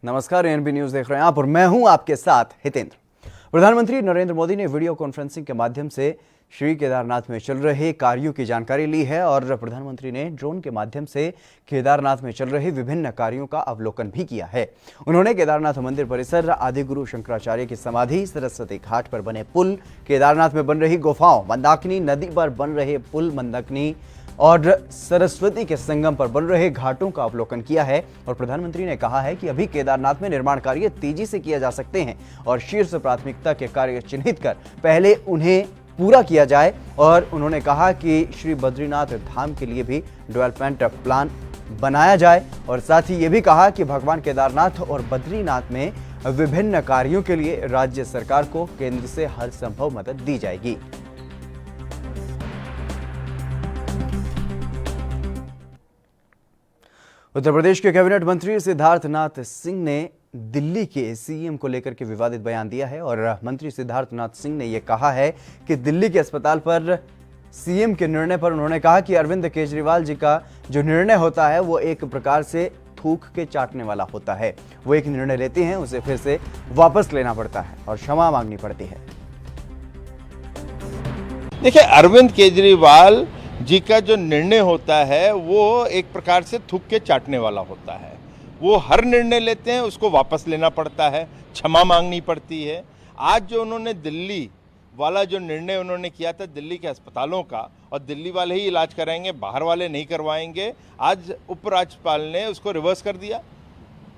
नमस्कार, ANB news देख रहे हैं आप और मैं हूं आपके साथ हितेंद्र। प्रधानमंत्री नरेंद्र मोदी ने वीडियो कॉन्फ्रेंसिंग के माध्यम से श्री केदारनाथ में चल रहे कार्यों की जानकारी ली है और प्रधानमंत्री ने ड्रोन के माध्यम से केदारनाथ में चल रहे विभिन्न कार्यों का अवलोकन भी किया है। उन्होंने केदारनाथ मंदिर परिसर, आदिगुरु शंकराचार्य की समाधि, सरस्वती घाट पर बने पुल, केदारनाथ में बन रही गुफाओं, मंदाकिनी नदी पर बन रहे पुल, मंदाकिनी और सरस्वती के संगम पर बन रहे घाटों का अवलोकन किया है। और प्रधानमंत्री ने कहा है कि अभी केदारनाथ में निर्माण कार्य तेजी से किया जा सकते हैं और शीर्ष प्राथमिकता के कार्य चिन्हित कर पहले उन्हें पूरा किया जाए। और उन्होंने कहा कि श्री बद्रीनाथ धाम के लिए भी डेवलपमेंट प्लान बनाया जाए और साथ ही ये भी कहा कि भगवान केदारनाथ और बद्रीनाथ में विभिन्न कार्यों के लिए राज्य सरकार को केंद्र से हर संभव मदद दी जाएगी। उत्तर प्रदेश के कैबिनेट मंत्री सिद्धार्थनाथ सिंह ने दिल्ली के सीएम को लेकर के विवादित बयान दिया है और मंत्री सिद्धार्थनाथ सिंह ने यह कहा है कि दिल्ली के अस्पताल पर सीएम के निर्णय पर उन्होंने कहा कि अरविंद केजरीवाल जी का जो निर्णय होता है वो एक प्रकार से थूक के चाटने वाला होता है। वो एक निर्णय लेते हैं, उसे फिर से वापस लेना पड़ता है और क्षमा मांगनी पड़ती है। देखिए, अरविंद केजरीवाल जी का जो निर्णय होता है वो एक प्रकार से थूक के चाटने वाला होता है। वो हर निर्णय लेते हैं, उसको वापस लेना पड़ता है, क्षमा मांगनी पड़ती है। आज जो उन्होंने दिल्ली वाला जो निर्णय उन्होंने किया था दिल्ली के अस्पतालों का, और दिल्ली वाले ही इलाज कराएंगे, बाहर वाले नहीं करवाएंगे, आज उपराज्यपाल ने उसको रिवर्स कर दिया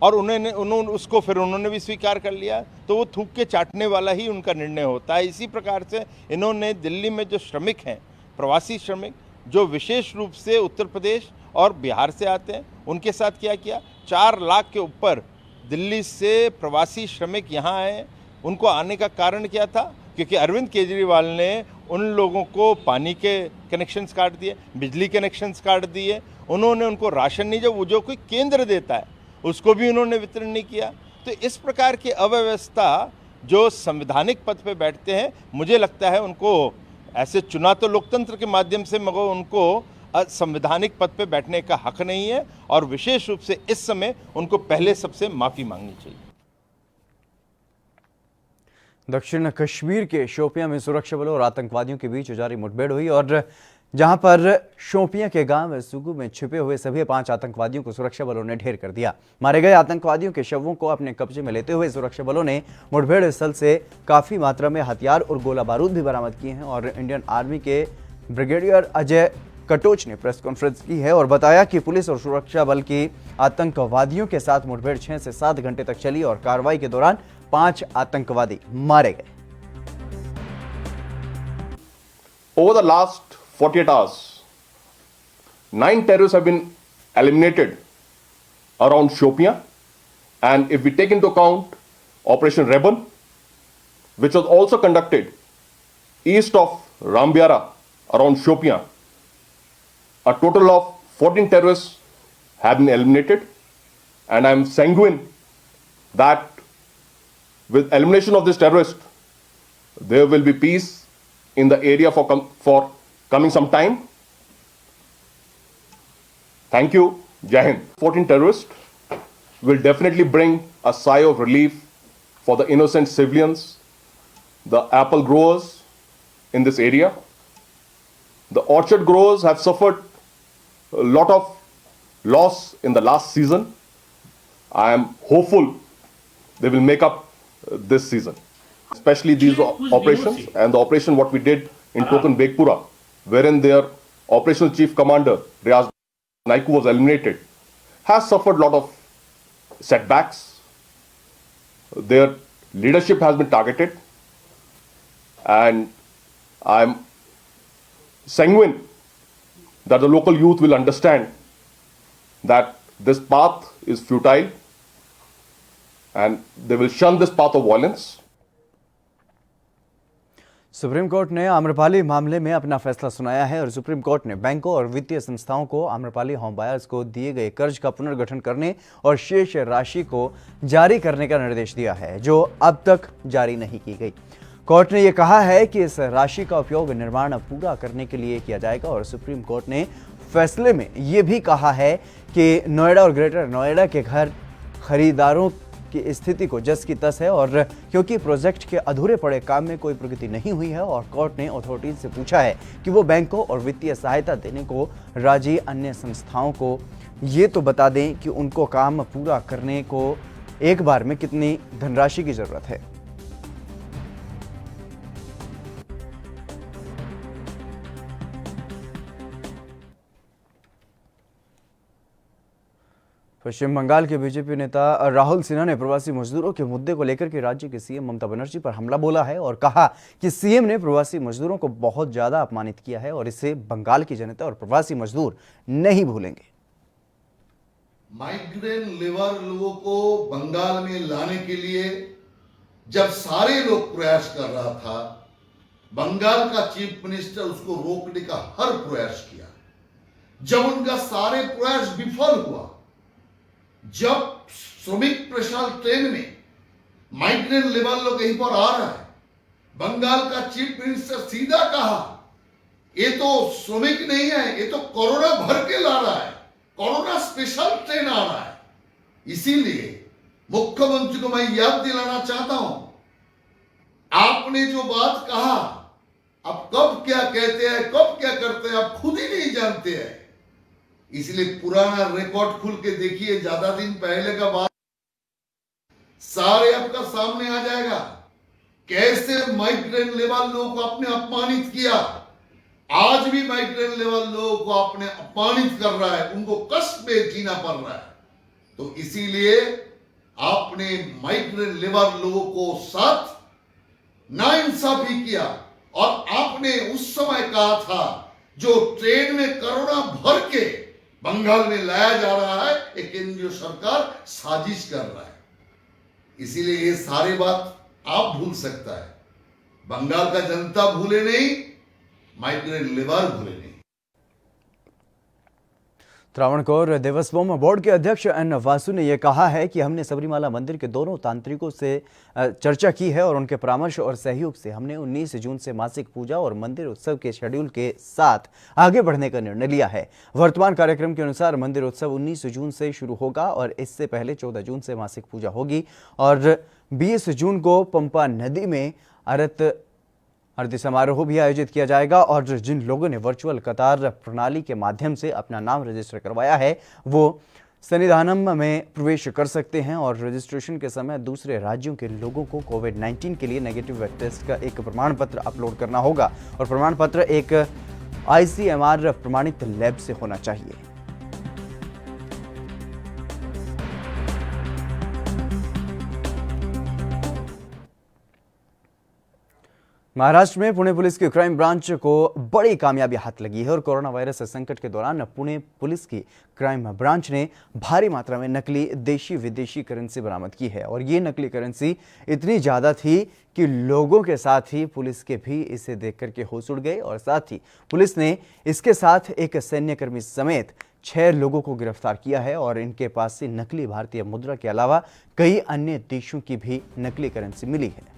और उन्होंने भी स्वीकार कर लिया। तो वो थूक के चाटने वाला ही उनका निर्णय होता है। इसी प्रकार से इन्होंने दिल्ली में जो श्रमिक हैं, प्रवासी श्रमिक जो विशेष रूप से उत्तर प्रदेश और बिहार से आते हैं, उनके साथ क्या किया, 4 लाख के ऊपर दिल्ली से प्रवासी श्रमिक यहाँ आए। उनको आने का कारण क्या था? क्योंकि अरविंद केजरीवाल ने उन लोगों को पानी के कनेक्शंस काट दिए, बिजली कनेक्शंस काट दिए, उन्होंने उनको राशन नहीं, जो कोई केंद्र देता है उसको भी उन्होंने वितरण नहीं किया। तो इस प्रकार की अव्यवस्था जो संवैधानिक पद पे बैठते हैं, मुझे लगता है उनको ऐसे चुना तो लोकतंत्र के माध्यम से, मगर उनको संवैधानिक पद पे बैठने का हक नहीं है और विशेष रूप से इस समय उनको पहले सबसे माफी मांगनी चाहिए। दक्षिण कश्मीर के शोपियां में सुरक्षा बलों और आतंकवादियों के बीच जारी मुठभेड़ हुई और जहां पर शोपियां के गांव सुगु में छिपे हुए सभी 5 आतंकवादियों को सुरक्षा बलों ने ढेर कर दिया। मारे गए आतंकवादियों के शवों को अपने कब्जे में लेते हुए सुरक्षा बलों ने मुठभेड़ स्थल से काफी मात्रा में हथियार और गोला बारूद भी बरामद किए हैं। और इंडियन आर्मी के ब्रिगेडियर अजय कटोच ने प्रेस कॉन्फ्रेंस की है और बताया कि पुलिस और सुरक्षा बल की आतंकवादियों के साथ मुठभेड़ 6 से 7 घंटे तक चली और कार्रवाई के दौरान 5 आतंकवादी मारे गए। Over the last 48 hours, 9 terrorists have been eliminated around Shopian, and if we take into account Operation Rebel, which was also conducted east of Rambiara around Shopian, a total of 14 terrorists have been eliminated, and I am sanguine that with elimination of this terrorist, there will be peace in the area for coming some time. Thank you. Jai Hind. 14 terrorists will definitely bring a sigh of relief for the innocent civilians, the apple growers in this area. The orchard growers have suffered a lot of loss in the last season. I am hopeful they will make up this season. Especially these operations and the operation what we did in Token Bekpura, wherein their operational chief commander Riaz Naiku was eliminated, has suffered a lot of setbacks. Their leadership has been targeted, and I am sanguine that the local youth will understand that this path is futile and they will shun this path of violence. Supreme court ने आम्रपाली मामले में अपना फैसला सुनाया है और supreme court ने बैंकों और वित्तीय संस्थाओं को आम्रपाली होम बायर्स को दिए गए कर्ज का पुनर्गठन करने और शेष राशि को जारी करने का निर्देश दिया है, जो अब तक जारी नहीं की गई। कोर्ट ने यह कहा है कि इस राशि का उपयोग निर्माण पूरा करने के लिए किया जाएगा और सुप्रीम कोर्ट ने फैसले में यह भी कहा है कि नोएडा और ग्रेटर नोएडा के घर खरीदारों की स्थिति को जस की तस है और क्योंकि प्रोजेक्ट के अधूरे पड़े काम में कोई प्रगति नहीं हुई है और कोर्ट ने अथॉरिटीज से पूछा है कि वो बैंकों और वित्तीय सहायता देने को राजी अन्य संस्थाओं को ये तो बता दें कि उनको काम पूरा करने को एक बार में कितनी धनराशि की जरूरत है। पश्चिम बंगाल के बीजेपी नेता राहुल सिन्हा ने प्रवासी मजदूरों के मुद्दे को लेकर के राज्य की सीएम ममता बनर्जी पर हमला बोला है और कहा कि सीएम ने प्रवासी मजदूरों को बहुत ज्यादा अपमानित किया है और इसे बंगाल की जनता और प्रवासी मजदूर नहीं भूलेंगे। माइग्रेंट लेबर लोगों को बंगाल में लाने के लिए जब सारे लोग प्रयास कर रहा था, बंगाल का चीफ मिनिस्टर उसको रोकने का हर प्रयास किया। जब उनका सारे प्रयास विफल हुआ, जब श्रमिक स्पेशल ट्रेन में माइग्रेंट लेबर लोग यहीं पर आ रहा है, बंगाल का चीफ मिनिस्टर सीधा कहा ये तो श्रमिक नहीं है, ये तो कोरोना भर के ला रहा है, कोरोना स्पेशल ट्रेन आ रहा है। इसीलिए मुख्यमंत्री को मैं याद दिलाना चाहता हूं, आपने जो बात कहा अब कब क्या कहते हैं कब क्या करते हैं आप खुद ही नहीं जानते हैं। इसलिए पुराना रिकॉर्ड खुल के देखिए, ज्यादा दिन पहले का बात सारे आपका सामने आ जाएगा। कैसे माइग्रेंट लेबर लोगों को आपने अपमानित किया, आज भी माइग्रेंट लेबर लोगों को आपने अपमानित कर रहा है, उनको कष्ट में जीना पड़ रहा है। तो इसीलिए आपने माइग्रेंट लेबर लोगों को साथ नाइंसाफी किया और आपने उस समय कहा था जो ट्रेन में कोरोना भर के बंगाल में लाया जा रहा है, एक केंद्रीय सरकार साजिश कर रहा है। इसीलिए ये सारी बात आप भूल सकता है, बंगाल का जनता भूले नहीं, माइग्रेंट लेबर भूले नहीं। त्रावणकोर देवस्थानम बोर्ड के अध्यक्ष एन वासु ने यह कहा है कि हमने सबरीमाला मंदिर के दोनों तांत्रिकों से चर्चा की है और उनके परामर्श और सहयोग से हमने 19 जून से मासिक पूजा और मंदिर उत्सव के शेड्यूल के साथ आगे बढ़ने का निर्णय लिया है। वर्तमान कार्यक्रम के अनुसार मंदिर उत्सव 19 जून से शुरू होगा और इससे पहले 14 जून से मासिक पूजा होगी और 20 जून को पंपा नदी में आरती समारोह भी आयोजित किया जाएगा और जिन लोगों ने वर्चुअल कतार प्रणाली के माध्यम से अपना नाम रजिस्टर करवाया है वो सन्निधानम में प्रवेश कर सकते हैं और रजिस्ट्रेशन के समय दूसरे राज्यों के लोगों को कोविड-19 के लिए नेगेटिव टेस्ट का एक प्रमाण पत्र अपलोड करना होगा और प्रमाण पत्र एक ICMR प्रमाणित लैब से होना चाहिए। महाराष्ट्र में पुणे पुलिस की क्राइम ब्रांच को बड़ी कामयाबी हाथ लगी है और कोरोना वायरस संकट के दौरान पुणे पुलिस की क्राइम ब्रांच ने भारी मात्रा में नकली देशी विदेशी करेंसी बरामद की है और ये नकली करेंसी इतनी ज्यादा थी कि लोगों के साथ ही पुलिस के भी इसे देख करके होश उड़ गए और साथ ही पुलिस ने इसके साथ एक सैन्यकर्मी समेत 6 लोगों को गिरफ्तार किया है और इनके पास से नकली भारतीय मुद्रा के अलावा कई अन्य देशों की भी नकली करेंसी मिली है।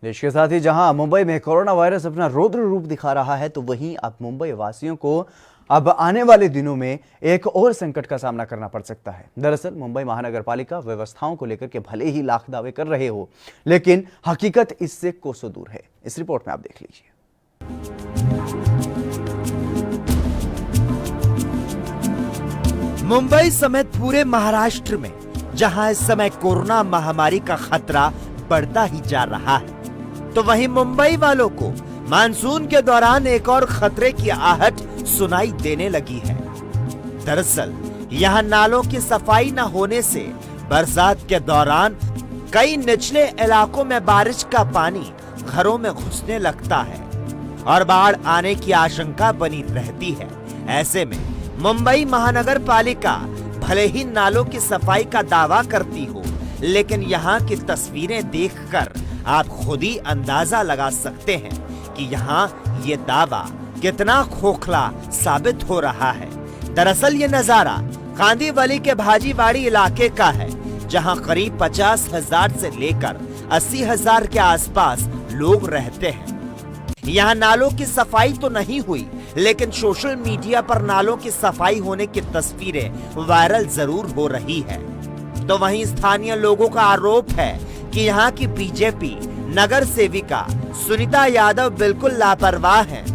देश के साथ ही जहां मुंबई में कोरोना वायरस अपना रौद्र रूप दिखा रहा है तो वहीं अब मुंबई वासियों को अब आने वाले दिनों में एक और संकट का सामना करना पड़ सकता है। दरअसल मुंबई महानगर पालिका व्यवस्थाओं को लेकर के भले ही लाख दावे कर रहे हो, लेकिन हकीकत इससे कोसों दूर है। इस रिपोर्ट में आप देख लीजिए। मुंबई समेत पूरे महाराष्ट्र में जहां इस समय कोरोना महामारी का खतरा बढ़ता ही जा रहा है, तो वहीं मुंबई वालों को मानसून के दौरान एक और खतरे की आहट सुनाई देने लगी है। दरअसल यहां नालों की सफाई न होने से बरसात के दौरान कई निचले इलाकों में बारिश का पानी घरों में घुसने लगता है और बाढ़ आने की आशंका बनी रहती है। ऐसे में मुंबई महानगर पालिका भले ही नालों की सफाई का दावा करती हो, लेकिन यहाँ की तस्वीरें देखकर आप खुद ही अंदाजा लगा सकते हैं कि यहाँ ये दावा कितना खोखला साबित हो रहा है। दरअसल ये नजारा कांदीवली के भाजीवाड़ी इलाके का है, जहाँ करीब 50,000 से लेकर 80,000 के आसपास लोग रहते हैं। यहाँ नालों की सफाई तो नहीं हुई, लेकिन सोशल मीडिया पर नालों की सफाई होने की तस्वीरें वायरल जरूर हो रही है। तो वहीं स्थानीय लोगों का आरोप है कि यहाँ की बीजेपी नगर सेविका सुनीता यादव बिल्कुल लापरवाह हैं।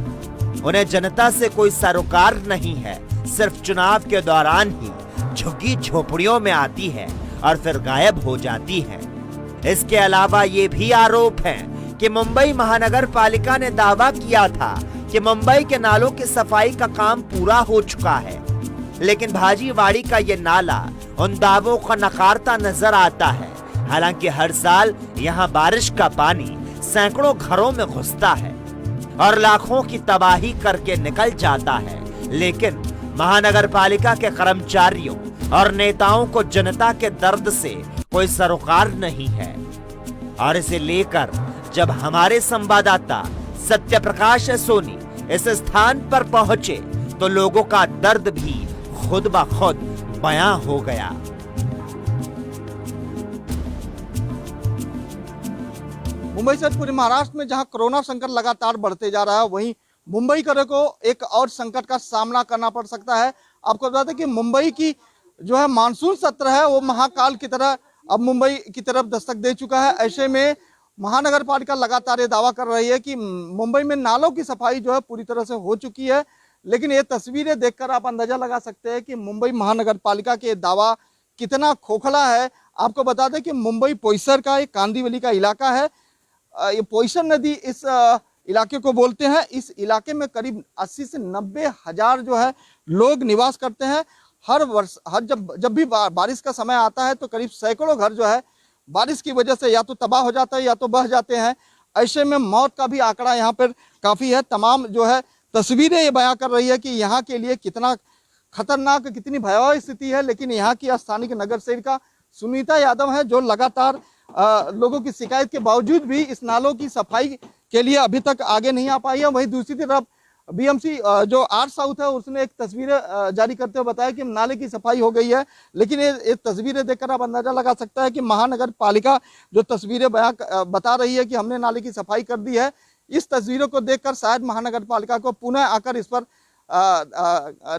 उन्हें जनता से कोई सरोकार नहीं है, सिर्फ चुनाव के दौरान ही झुग्गी झोपड़ियों में आती है और फिर गायब हो जाती है। इसके अलावा ये भी आरोप है कि मुंबई महानगर पालिका ने दावा किया था कि मुंबई के नालों की सफाई का काम पूरा हो चुका है, लेकिन भाजीवाड़ी का ये नाला उन दावों का नकारता नजर आता है। हालांकि हर साल यहाँ बारिश का पानी सैकड़ों घरों में घुसता है और लाखों की तबाही करके निकल जाता है, लेकिन महानगर पालिका के कर्मचारियों और नेताओं को जनता के दर्द से कोई सरोकार नहीं है। और इसे लेकर जब हमारे संवाददाता सत्य प्रकाश सोनी इस स्थान पर पहुंचे तो लोगों का दर्द भी खुद ब खुद बयां हो गया। मुंबई सहित पूरे महाराष्ट्र में जहां कोरोना संकट लगातार बढ़ते जा रहा है, वहीं मुंबई करे को एक और संकट का सामना करना पड़ सकता है। आपको बता दें कि मुंबई की जो है मानसून सत्र है वो महाकाल की तरह अब मुंबई की तरफ दस्तक दे चुका है। ऐसे में महानगर पालिका लगातार ये दावा कर रही है कि मुंबई में नालों की सफाई जो है पूरी तरह से हो चुकी है, लेकिन ये तस्वीरें देखकर आप अंदाजा लगा सकते हैं कि मुंबई महानगर पालिका के दावा कितना खोखला है। आपको बता दें कि मुंबई पोईसर का एक कांदिवली का इलाका है। ये पोईसर नदी इस इलाके को बोलते हैं। इस इलाके में करीब 80 से 90 हजार जो है लोग निवास करते हैं। हर वर्ष जब भी बारिश का समय आता है तो करीब सैकड़ों घर जो है बारिश की वजह से या तो तबाह हो जाता है या तो बह जाते हैं। ऐसे में मौत का भी आंकड़ा यहाँ पर काफ़ी है। तमाम जो है तस्वीरें ये बयां कर रही है कि यहाँ के लिए कितना खतरनाक, कितनी भयावह स्थिति है। लेकिन यहाँ की स्थानीय नगर सेविका सुनीता यादव है जो लगातार लोगों की शिकायत के बावजूद भी इस नालों की सफाई के लिए अभी तक आगे नहीं आ पाई है। वहीं दूसरी तरफ बीएमसी जो आर साउथ है उसने एक तस्वीर जारी करते हुए बताया कि नाले की सफाई हो गई है, लेकिन ये तस्वीरें देखकर आप अंदाजा लगा सकता है कि महानगर पालिका जो तस्वीरें बता रही है कि हमने नाले की सफाई कर दी है, इस तस्वीरों को देखकर शायद महानगर पालिका को पुनः आकर इस पर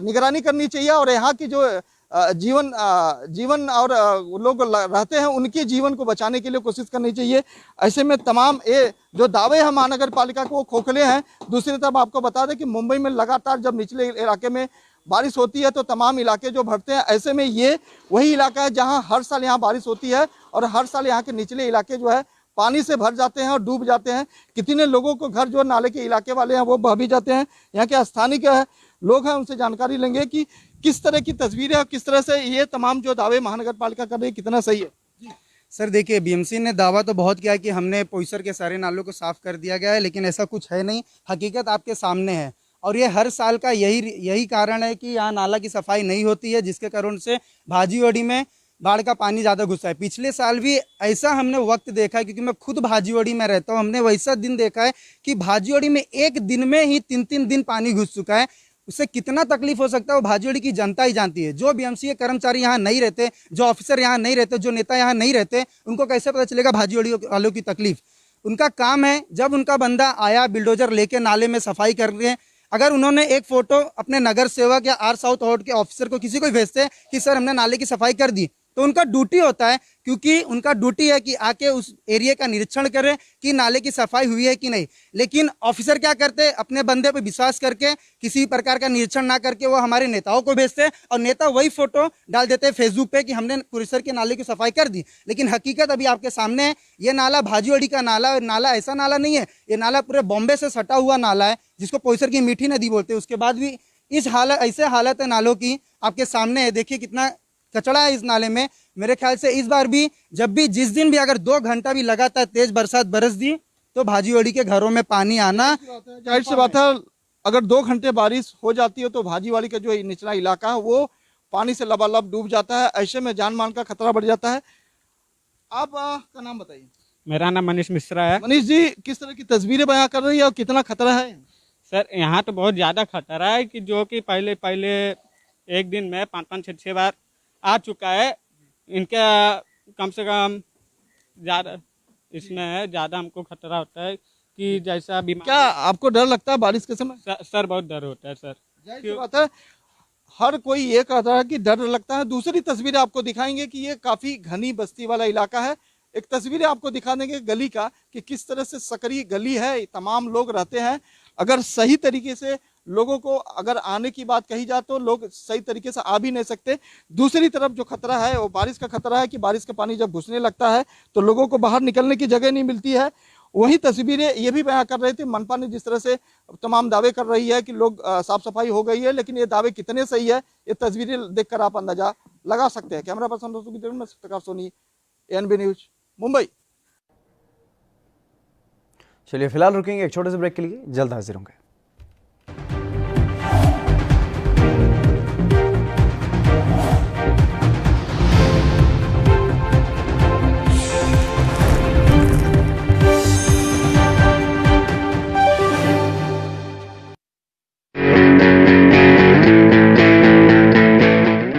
निगरानी करनी चाहिए और यहाँ की जो जीवन और लोग रहते हैं उनके जीवन को बचाने के लिए कोशिश करनी चाहिए। ऐसे में तमाम ये जो दावे हैं महानगर पालिका को वो खोखले हैं। दूसरी तरफ आपको बता दें कि मुंबई में लगातार जब निचले इलाके में बारिश होती है तो तमाम इलाके जो भरते हैं। ऐसे में ये वही इलाका है जहां हर साल यहाँ बारिश होती है और हर साल यहाँ के निचले इलाके जो है पानी से भर जाते हैं और डूब जाते हैं। कितने लोगों को घर जो नाले के इलाके वाले हैं वो बह भी जाते हैं। यहाँ के स्थानीय लोग हैं, उनसे जानकारी लेंगे कि किस तरह की तस्वीरें और किस तरह से ये तमाम जो दावे महानगर पालिका कर रही है कितना सही है। सर देखिए, बीएमसी ने दावा तो बहुत किया कि हमने पोईसर के सारे नालों को साफ कर दिया गया है, लेकिन ऐसा कुछ है नहीं। हकीकत आपके सामने है और ये हर साल का यही कारण है कि यहाँ नाला की सफाई नहीं होती है, जिसके कारण से भाजीवड़ी में बाढ़ का पानी ज़्यादा घुसा है। पिछले साल भी ऐसा हमने वक्त देखा है, क्योंकि मैं खुद भाजीवड़ी में रहता हूँ। हमने वैसा दिन देखा है कि भाजीवड़ी में एक दिन में ही 3-3 दिन पानी घुस चुका है। उससे कितना तकलीफ हो सकता है वो भाजीवड़ी की जनता ही जानती है। जो बीएमसी के कर्मचारी यहाँ नहीं रहते, जो ऑफिसर यहाँ नहीं रहते, जो नेता यहाँ नहीं रहते, उनको कैसे पता चलेगा भाजीवड़ी वालों की तकलीफ। उनका काम है, जब उनका बंदा आया बिल्डोजर लेके नाले में सफाई कर रहे हैं, अगर उन्होंने एक फोटो अपने नगर सेवक या आर साउथ वार्ड के ऑफिसर को किसी को भेजते कि सर हमने नाले की सफाई कर दी, तो उनका ड्यूटी होता है, क्योंकि उनका ड्यूटी है कि आके उस एरिया का निरीक्षण करें कि नाले की सफाई हुई है कि नहीं। लेकिन ऑफिसर क्या करते हैं, अपने बंदे पे विश्वास करके किसी प्रकार का निरीक्षण ना करके वो हमारे नेताओं को भेजते हैं और नेता वही फोटो डाल देते हैं फेसबुक पे कि हमने परिसर के नाले की सफाई कर दी। लेकिन हकीकत अभी आपके सामने है। ये नाला भाजीवड़ी का नाला ऐसा नाला नहीं है। ये नाला पूरे बॉम्बे से सटा हुआ नाला है, जिसको पोईसर की मीठी नदी बोलते हैं। उसके बाद भी ऐसे हालत है नालों की आपके सामने है। देखिए कितना कचड़ा है इस नाले में। मेरे ख्याल से इस बार भी जिस दिन भी अगर 2 घंटा भी लगातार तेज बरसात बरस दी तो भाजीवड़ी के घरों में पानी आना जाहिर सी बात है। अगर 2 घंटे बारिश हो जाती है तो भाजीवाड़ी का जो निचला इलाका है वो पानी से लबालब डूब जाता है। ऐसे में जान मान का खतरा बढ़ जाता है। आप का नाम बताइए। मेरा नाम मनीष मिश्रा है। मनीष जी, किस तरह की तस्वीरें बयां कर रही है और कितना खतरा है? सर यहाँ तो बहुत ज़्यादा खतरा है कि जो कि पहले एक दिन में 5-5, 6-6 बार आ चुका है। इनका कम से कम ज़्यादा इसमें ज़्यादा हमको खतरा होता है कि जैसा बीमार क्या आपको डर लगता है बारिश के समय? सर बहुत डर होता है सर। जाहिर सी बात है, हर कोई ये कहता है कि डर लगता है। दूसरी तस्वीरें आपको दिखाएंगे कि ये काफी घनी बस्ती वाला इलाका है। एक तस्वीरें आपको दिखा देंगे गली का कि किस तरह से सकरी गली है, तमाम लोग रहते हैं। अगर सही तरीके से लोगों को अगर आने की बात कही जाए तो लोग सही तरीके से आ भी नहीं सकते। दूसरी तरफ जो खतरा है वो बारिश का खतरा है कि बारिश का पानी जब घुसने लगता है तो लोगों को बाहर निकलने की जगह नहीं मिलती है। वही तस्वीरें ये भी बयां कर रहे थे, मनपा ने जिस तरह से तमाम दावे कर रही है कि लोग साफ सफाई हो गई है, लेकिन ये दावे कितने सही है ये तस्वीरें देखकर आप अंदाजा लगा सकते हैं। कैमरा पर्सन में प्रकाश सोनी, एएनबी न्यूज, मुंबई। चलिए फिलहाल रुकेंगे एक छोटे से ब्रेक के लिए, जल्द हाजिर होंगे।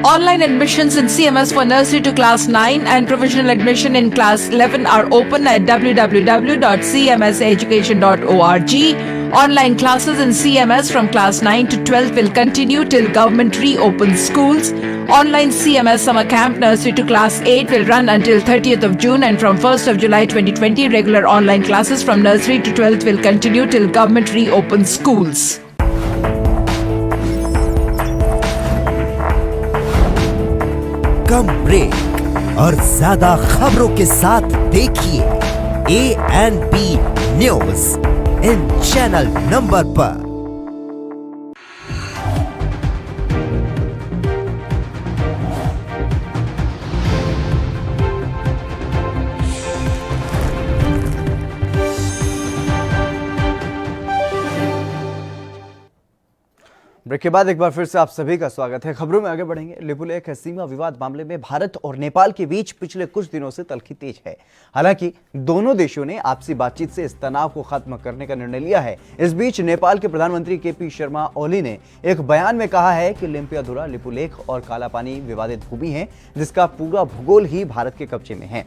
Online admissions in CMS for nursery to class 9 and provisional admission in class 11 are open at www.cmseducation.org. Online classes in CMS from class 9 to 12 will continue till government reopens schools. Online CMS summer camp nursery to class 8 will run until 30th of June, and from 1st of July 2020 regular online classes from nursery to 12th will continue till government reopens schools. Come break और ज्यादा खबरों के साथ देखिए ANB news in channel number पर। Break के बाद एक बार फिर से आप सभी का स्वागत है। खबरों में आगे बढ़ेंगे। लिपुलेख सीमा विवाद मामले में भारत और नेपाल के बीच पिछले कुछ दिनों से तल्खी तेज है। हालांकि दोनों देशों ने आपसी बातचीत से इस तनाव को खत्म करने का निर्णय लिया है। इस बीच नेपाल के प्रधानमंत्री KP शर्मा ओली ने एक बयान में कहा है कि लिम्पियाधुरा, लिपुलेख और कालापानी विवादित भूमि है जिसका पूरा भूगोल ही भारत के कब्जे में है।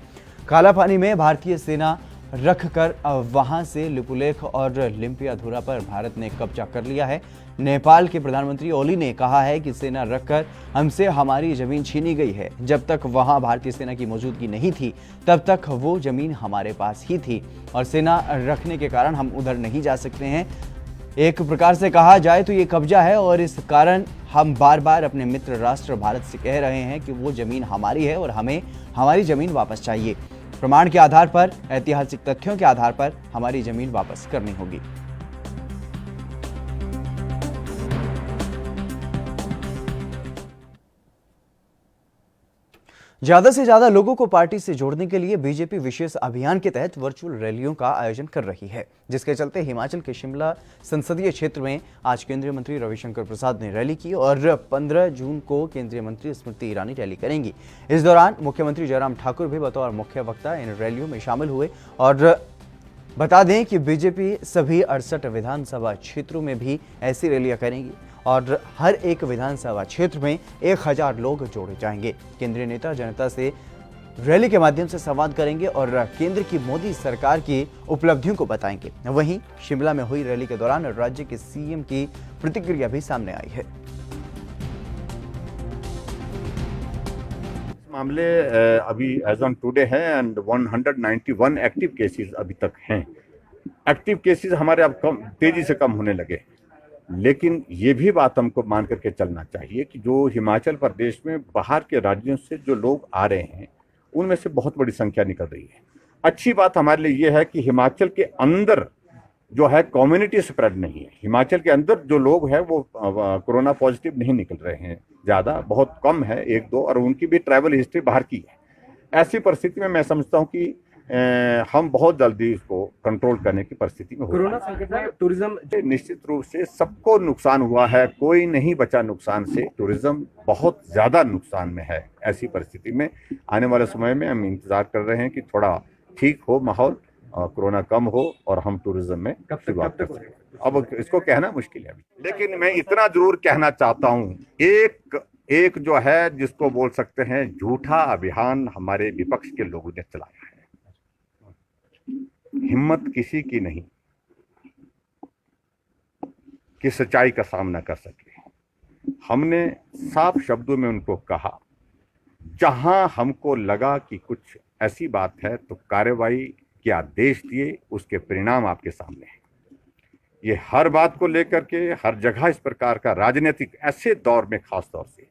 कालापानी में भारतीय सेना रखकर वहां से लिपुलेख और लिम्पियाधुरा पर भारत ने कब्जा कर लिया है। नेपाल के प्रधानमंत्री ओली ने कहा है कि सेना रखकर हमसे हमारी जमीन छीनी गई है। जब तक वहां भारतीय सेना की मौजूदगी नहीं थी तब तक वो जमीन हमारे पास ही थी और सेना रखने के कारण हम उधर नहीं जा सकते हैं। एक प्रकार से कहा जाए तो ये कब्जा है और इस कारण हम बार बार अपने मित्र राष्ट्र भारत से कह रहे हैं कि वो जमीन हमारी है और हमें हमारी जमीन वापस चाहिए। प्रमाण के आधार पर, ऐतिहासिक तथ्यों के आधार पर हमारी जमीन वापस करनी होगी। ज्यादा से ज्यादा लोगों को पार्टी से जोड़ने के लिए बीजेपी विशेष अभियान के तहत वर्चुअल रैलियों का आयोजन कर रही है, जिसके चलते हिमाचल के शिमला संसदीय क्षेत्र में आज केंद्रीय मंत्री रविशंकर प्रसाद ने रैली की और 15 जून को केंद्रीय मंत्री स्मृति ईरानी रैली करेंगी। इस दौरान मुख्यमंत्री जयराम ठाकुर भी बतौर मुख्य वक्ता इन रैलियों में शामिल हुए। और बता दें कि बीजेपी सभी 68 विधानसभा क्षेत्रों में भी ऐसी रैलियां करेंगी और हर एक विधानसभा क्षेत्र में 1000 लोग जोड़े जाएंगे। केंद्रीय नेता जनता से रैली के माध्यम से संवाद करेंगे और केंद्र की मोदी सरकार की उपलब्धियों को बताएंगे। वहीं शिमला में हुई रैली के दौरान राज्य के CM की प्रतिक्रिया भी सामने आई है। मामले अभी एज ऑन टुडे हैं एंड 191 एक्टिव केसेस अभी तक हैं। एक्टिव केसेस हमारे अब कम तेजी से कम होने लगे, लेकिन ये भी बात हमको मान करके चलना चाहिए कि जो हिमाचल प्रदेश में बाहर के राज्यों से जो लोग आ रहे हैं उनमें से बहुत बड़ी संख्या निकल रही है। अच्छी बात हमारे लिए ये है कि हिमाचल के अंदर जो है कम्युनिटी स्प्रेड नहीं है। हिमाचल के अंदर जो लोग हैं वो कोरोना पॉजिटिव नहीं निकल रहे हैं, ज़्यादा बहुत कम है, 1-2, और उनकी भी ट्रैवल हिस्ट्री बाहर की है। ऐसी परिस्थिति में मैं समझता हूँ कि हम बहुत जल्दी इसको कंट्रोल करने की परिस्थिति में कोरोना संकट में टूरिज्म निश्चित रूप से सबको नुकसान हुआ है, कोई नहीं बचा नुकसान से। टूरिज्म बहुत ज्यादा नुकसान में है। ऐसी परिस्थिति में आने वाले समय में हम इंतजार कर रहे हैं कि थोड़ा ठीक हो माहौल, कोरोना कम हो और हम टूरिज्म में शुरुआत कर सकें। अब इसको कहना मुश्किल है, लेकिन मैं इतना जरूर कहना चाहता हूँ, एक जो है जिसको बोल सकते हैं झूठा अभियान हमारे विपक्ष के लोगों ने चलाया है। हिम्मत किसी की नहीं, कि सच्चाई का सामना कर सके। हमने साफ शब्दों में उनको कहा, जहां हमको लगा कि कुछ ऐसी बात है तो कार्रवाई के आदेश दिए, उसके परिणाम आपके सामने हैं। ये हर बात को लेकर के हर जगह इस प्रकार का राजनीतिक, ऐसे दौर में खास तौर से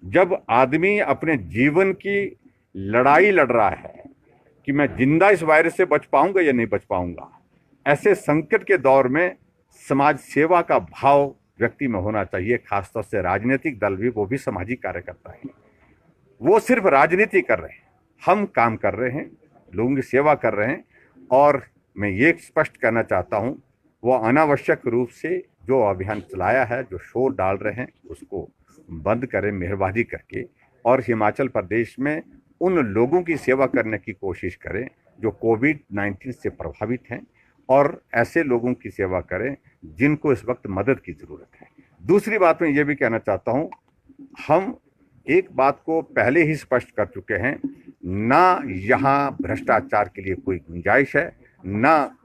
जब आदमी अपने जीवन की लड़ाई लड़ रहा है कि मैं जिंदा इस वायरस से बच पाऊंगा या नहीं बच पाऊंगा, ऐसे संकट के दौर में समाज सेवा का भाव व्यक्ति में होना चाहिए। खासतौर से राजनीतिक दल भी, वो भी सामाजिक कार्यकर्ता है, वो सिर्फ राजनीति कर रहे हैं, हम काम कर रहे हैं, लोगों की सेवा कर रहे हैं। और मैं ये स्पष्ट करना चाहता हूं, वो अनावश्यक रूप से जो अभियान चलाया है, जो शोर डाल रहे हैं, उसको बंद करें मेहरबानी करके, और हिमाचल प्रदेश में उन लोगों की सेवा करने की कोशिश करें जो कोविड-19 से प्रभावित हैं, और ऐसे लोगों की सेवा करें जिनको इस वक्त मदद की जरूरत है। दूसरी बात मैं ये भी कहना चाहता हूं, हम एक बात को पहले ही स्पष्ट कर चुके हैं, ना यहाँ भ्रष्टाचार के लिए कोई गुंजाइश है, ना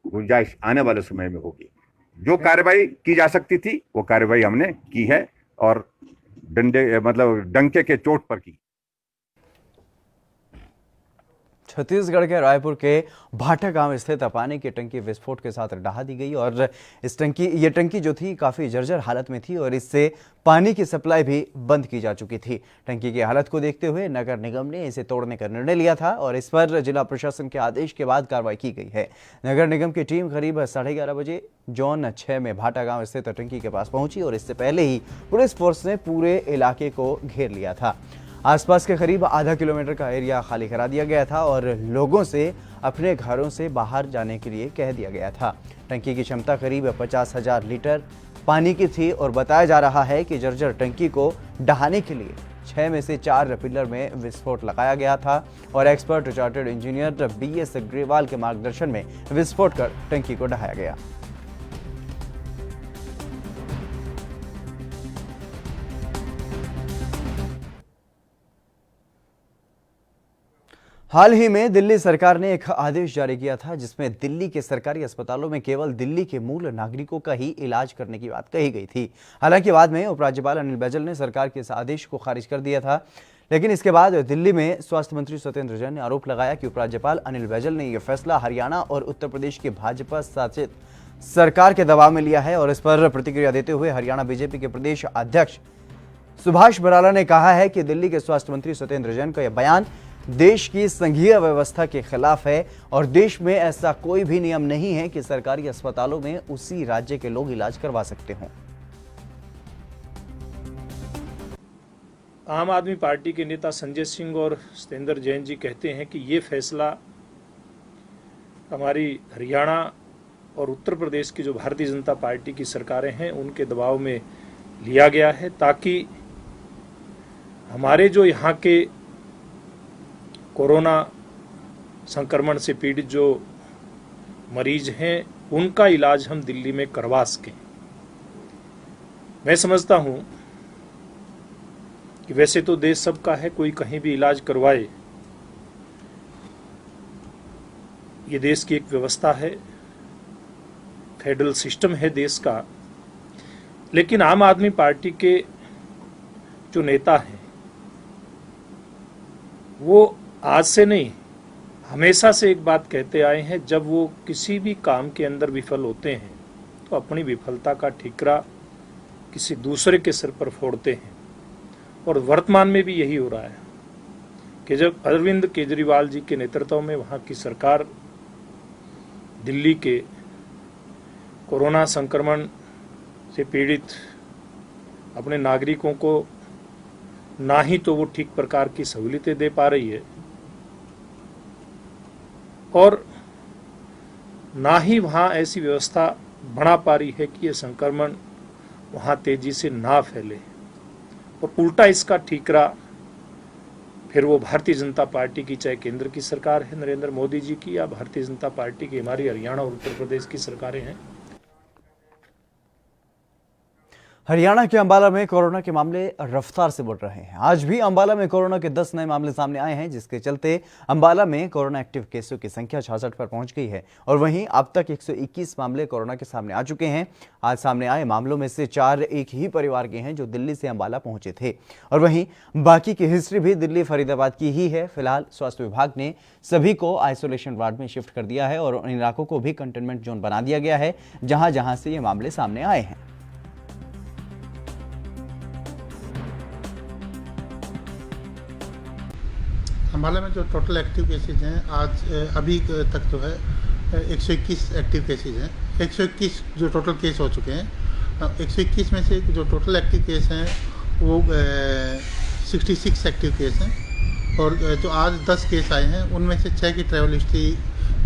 गुंजाइश आने वाले समय में होगी। जो कार्रवाई की जा सकती थी वो कार्रवाई हमने की है, और डंके के चोट पर की। छत्तीसगढ़ के रायपुर के भाटा गांव स्थित पानी की टंकी विस्फोट के साथ ढहा दी गई और ये टंकी जो थी काफी जर्जर हालत में थी और इससे पानी की सप्लाई भी बंद की जा चुकी थी। टंकी की हालत को देखते हुए नगर निगम ने इसे तोड़ने का निर्णय लिया था और इस पर जिला प्रशासन के आदेश के बाद कार्रवाई की गई है। नगर निगम की टीम करीब 11:30 बजे जोन 6 में भाटा गांव स्थित टंकी के पास पहुंची और इससे पहले ही पुलिस फोर्स ने पूरे इलाके को घेर लिया था। आसपास के करीब आधा किलोमीटर का एरिया खाली करा दिया गया था और लोगों से अपने घरों से बाहर जाने के लिए कह दिया गया था। टंकी की क्षमता करीब 50,000 लीटर पानी की थी और बताया जा रहा है कि जर्जर टंकी को ढहाने के लिए 6 में से 4 पिलर में विस्फोट लगाया गया था और expert chartered engineer BS Agarwal के मार्गदर्शन में विस्फोट कर टंकी को ढहाया गया। हाल ही में दिल्ली सरकार ने एक आदेश जारी किया था जिसमें दिल्ली के सरकारी अस्पतालों में केवल दिल्ली के मूल नागरिकों का ही इलाज करने की बात कही गई थी। हालांकि बाद में उपराज्यपाल अनिल बैजल ने सरकार के इस आदेश को खारिज कर दिया था, लेकिन इसके बाद दिल्ली में स्वास्थ्य मंत्री सत्येंद्र जैन ने आरोप लगाया कि उपराज्यपाल अनिल बैजल ने यह फैसला हरियाणा और उत्तर प्रदेश की भाजपा शासित सरकार के दबाव में लिया है। और इस पर प्रतिक्रिया देते हुए हरियाणा बीजेपी के प्रदेश अध्यक्ष सुभाष बराला ने कहा है कि दिल्ली के स्वास्थ्य मंत्री सत्येंद्र जैन का यह बयान देश की संघीय व्यवस्था के खिलाफ है और देश में ऐसा कोई भी नियम नहीं है कि सरकारी अस्पतालों में उसी राज्य के लोग इलाज करवा सकते हों। आम आदमी पार्टी के नेता संजय सिंह और सत्येंद्र जैन जी कहते हैं कि ये फैसला हमारी हरियाणा और उत्तर प्रदेश की जो भारतीय जनता पार्टी की सरकारें हैं उनके दबाव में लिया गया है ताकि हमारे जो यहाँ के कोरोना संक्रमण से पीड़ित जो मरीज हैं उनका इलाज हम दिल्ली में करवा सकें। मैं समझता हूं कि वैसे तो देश सबका है, कोई कहीं भी इलाज करवाए, ये देश की एक व्यवस्था है, फेडरल सिस्टम है देश का। लेकिन आम आदमी पार्टी के जो नेता हैं वो आज से नहीं, हमेशा से एक बात कहते आए हैं, जब वो किसी भी काम के अंदर विफल होते हैं तो अपनी विफलता का ठिकरा किसी दूसरे के सिर पर फोड़ते हैं। और वर्तमान में भी यही हो रहा है कि जब अरविंद केजरीवाल जी के नेतृत्व में वहाँ की सरकार दिल्ली के कोरोना संक्रमण से पीड़ित अपने नागरिकों को ना ही तो वो ठीक प्रकार की सहूलियतें दे पा रही है और ना ही वहाँ ऐसी व्यवस्था बना पा रही है कि ये संक्रमण वहाँ तेजी से ना फैले, और उल्टा इसका ठीकरा फिर वो भारतीय जनता पार्टी की, चाहे केंद्र की सरकार है नरेंद्र मोदी जी की, या भारतीय जनता पार्टी की हमारी हरियाणा और उत्तर प्रदेश की सरकारें हैं। हरियाणा के अंबाला में कोरोना के मामले रफ्तार से बढ़ रहे हैं। आज भी अंबाला में कोरोना के 10 नए मामले सामने आए हैं, जिसके चलते अंबाला में कोरोना एक्टिव केसों की संख्या 66 पर पहुंच गई है और वहीं अब तक 121 मामले कोरोना के सामने आ चुके हैं। आज सामने आए मामलों में से 4 एक ही परिवार के हैं जो दिल्ली से अंबाला पहुंचे थे और वहीं बाकी की हिस्ट्री भी दिल्ली फरीदाबाद की ही है। फिलहाल स्वास्थ्य विभाग ने सभी को आइसोलेशन वार्ड में शिफ्ट कर दिया है और उन इलाकों को भी कंटेनमेंट जोन बना दिया गया है जहां जहां से ये मामले सामने आए हैं। अंबाला में जो टोटल एक्टिव केसेज हैं आज अभी तक जो है 121 एक्टिव केसेज हैं। 121 जो टोटल केस हो चुके हैं, 121 में से जो टोटल एक्टिव केस हैं वो 66 एक्टिव केस हैं और जो आज 10 केस आए हैं उनमें से 6 की ट्रैवल हिस्ट्री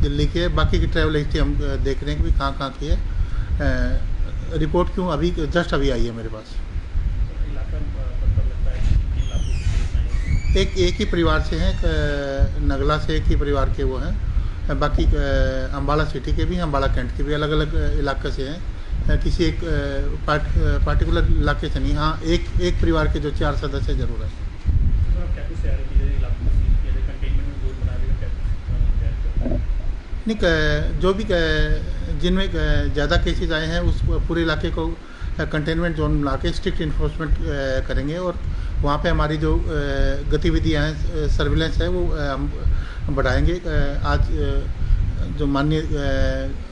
दिल्ली की है। बाकी की ट्रैवल हिस्ट्री हम देख रहे हैं कि कहाँ की है। रिपोर्ट क्यों अभी जस्ट अभी आई है मेरे पास। एक ही परिवार से हैं, नगला से एक ही परिवार के वो हैं। बाकी अंबाला सिटी के भी, अंबाला कैंट के भी अलग अलग इलाके से हैं। किसी एक पार्टिकुलर इलाके से नहीं। हाँ, एक परिवार के जो 4 सदस्य जरूर हैं। नहीं, जो भी जिनमें ज़्यादा केसेस आए हैं उस पूरे इलाके को कंटेनमेंट जोन बना के स्ट्रिक्ट इन्फोर्समेंट करेंगे और वहाँ पे हमारी जो गतिविधियाँ हैं, सर्विलेंस है, वो हम बढ़ाएंगे। आज जो माननीय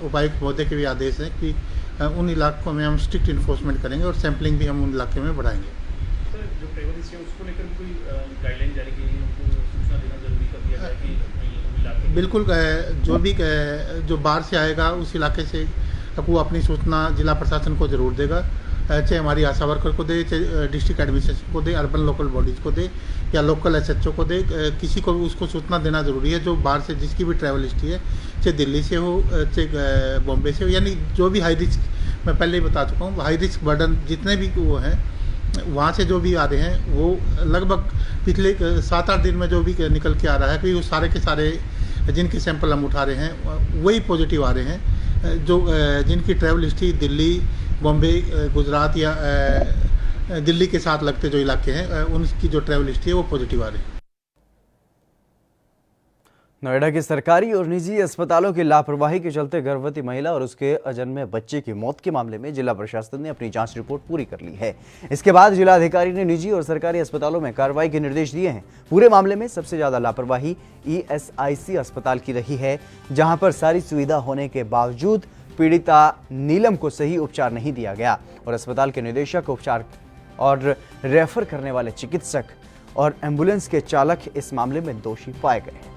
उपायुक्त महोदय के भी आदेश हैं कि उन इलाकों में हम स्ट्रिक्ट इन्फोर्समेंट करेंगे और सैम्पलिंग भी हम उन इलाके में बढ़ाएंगे। सर, जो ट्रैवल हिस्ट्री है उसको लेकर कोई गाइडलाइन जारी की है, उनको सूचना देना जरूरी कर दिया है कि इलाके? बिल्कुल, जो भी जो बाहर से आएगा उस इलाके से वो अपनी सूचना जिला प्रशासन को जरूर देगा, चाहे हमारी आशा वर्कर को दे, चाहे डिस्ट्रिक्ट एडमिनिस्ट्रेशन को दे, अर्बन लोकल बॉडीज को दे या लोकल एसएचओ को दे। किसी को भी उसको सूचना देना ज़रूरी है जो बाहर से जिसकी भी ट्रैवल हिस्ट्री है, चाहे दिल्ली से हो चाहे बॉम्बे से हो, यानी जो भी हाई रिस्क, मैं पहले ही बता चुका हूँ, हाई रिस्क बर्डन जितने भी वो हैं वहाँ से जो भी आ रहे हैं वो लगभग पिछले 7-8 दिन में जो भी निकल के आ रहा है कि वो सारे के सारे जिनके सैंपल हम उठा रहे हैं वही पॉजिटिव आ रहे हैं। जो जिनकी ट्रैवल हिस्ट्री दिल्ली, बॉम्बे, गुजरात या दिल्ली के साथ लगते जो इलाके हैं उनकी जो ट्रैवल हिस्ट्री है वो पॉजिटिव आ रही है। नोएडा के सरकारी और निजी अस्पतालों की लापरवाही के चलते गर्भवती महिला और उसके अजन्मे बच्चे की मौत के मामले में जिला प्रशासन ने अपनी जांच रिपोर्ट पूरी कर ली है। इसके बाद जिलाधिकारी ने निजी और सरकारी अस्पतालों में कार्रवाई के निर्देश दिए हैं। पूरे मामले में सबसे ज्यादा लापरवाही ESIC अस्पताल की रही है, जहां पर सारी सुविधा होने के बावजूद पीड़िता नीलम को सही उपचार नहीं दिया गया और अस्पताल के निदेशक, उपचार और रेफर करने वाले चिकित्सक और एम्बुलेंस के चालक इस मामले में दोषी पाए गए।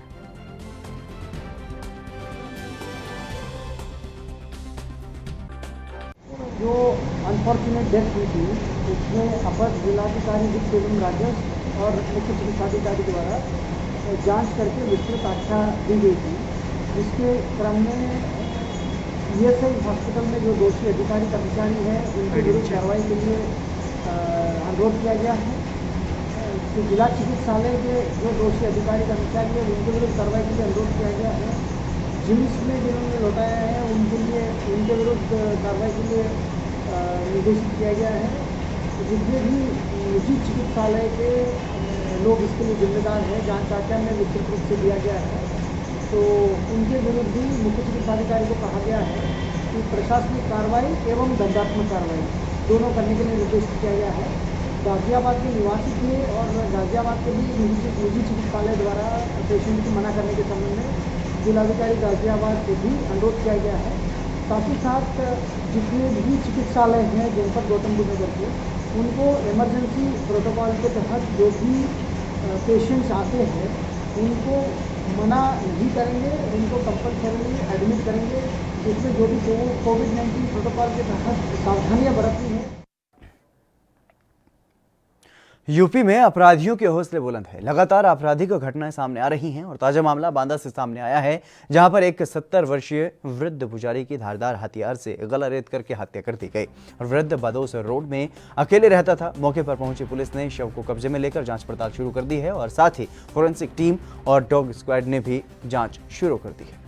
जो अनफॉर्चुनेट डेथ हुई थी उसमें अपर जिलाधिकारी वित्त एवं राजस्व और मुख्य चिकित्साधिकारी द्वारा जांच करके विस्तृत आख्या दी गई थी। इसके क्रम में ESI हॉस्पिटल में जो दोषी अधिकारी कर्मचारी हैं उनके विरुद्ध कार्रवाई के लिए अनुरोध किया गया है। तो जिला चिकित्सालय के जो दोषी अधिकारी कर्मचारी हैं उनके विरुद्ध कार्रवाई के लिए अनुरोध किया गया है। जिम्स में जिन्होंने लौटाया है उनके विरुद्ध कार्रवाई के लिए निर्देशित किया गया है। जितने भी निजी चिकित्सालय के लोग इसके लिए जिम्मेदार हैं, जांच आख्या में विस्तृत रूप से दिया गया है, तो उनके विरुद्ध भी मुख्य चिकित्साधिकारी को कहा गया है कि प्रशासनिक कार्रवाई एवं दंडात्मक कार्रवाई दोनों करने के लिए निर्देशित किया गया है। गाजियाबाद के निवासी थे और गाजियाबाद के भी निजी चिकित्सालय द्वारा पेशेंट को मना करने के संबंध में जिलाधिकारी गाजियाबाद से भी अनुरोध किया गया है। साथ ही साथ जितने भी चिकित्सालय हैं जनपद गौतम बुद्ध नगर के, उनको इमरजेंसी प्रोटोकॉल के तहत जो भी पेशेंट्स आते हैं उनको मना नहीं करेंगे, उनको कंपल्सरी एडमिट करेंगे। इसमें जो भी कोविड-19 प्रोटोकॉल के तहत सावधानियां बरतनी है। यूपी में अपराधियों के हौसले बुलंद है। लगातार आपराधिक घटनाएं सामने आ रही हैं और ताजा मामला बांदा से सामने आया है, जहां पर एक 70 वर्षीय वृद्ध पुजारी की धारदार हथियार से गला रेत करके हत्या कर दी गई और वृद्ध बदोस रोड में अकेले रहता था। मौके पर पहुंची पुलिस ने शव को कब्जे में लेकर जांच पड़ताल शुरू कर दी है और साथ ही फोरेंसिक टीम और डॉग स्क्वाड ने भी जांच शुरू कर दी है।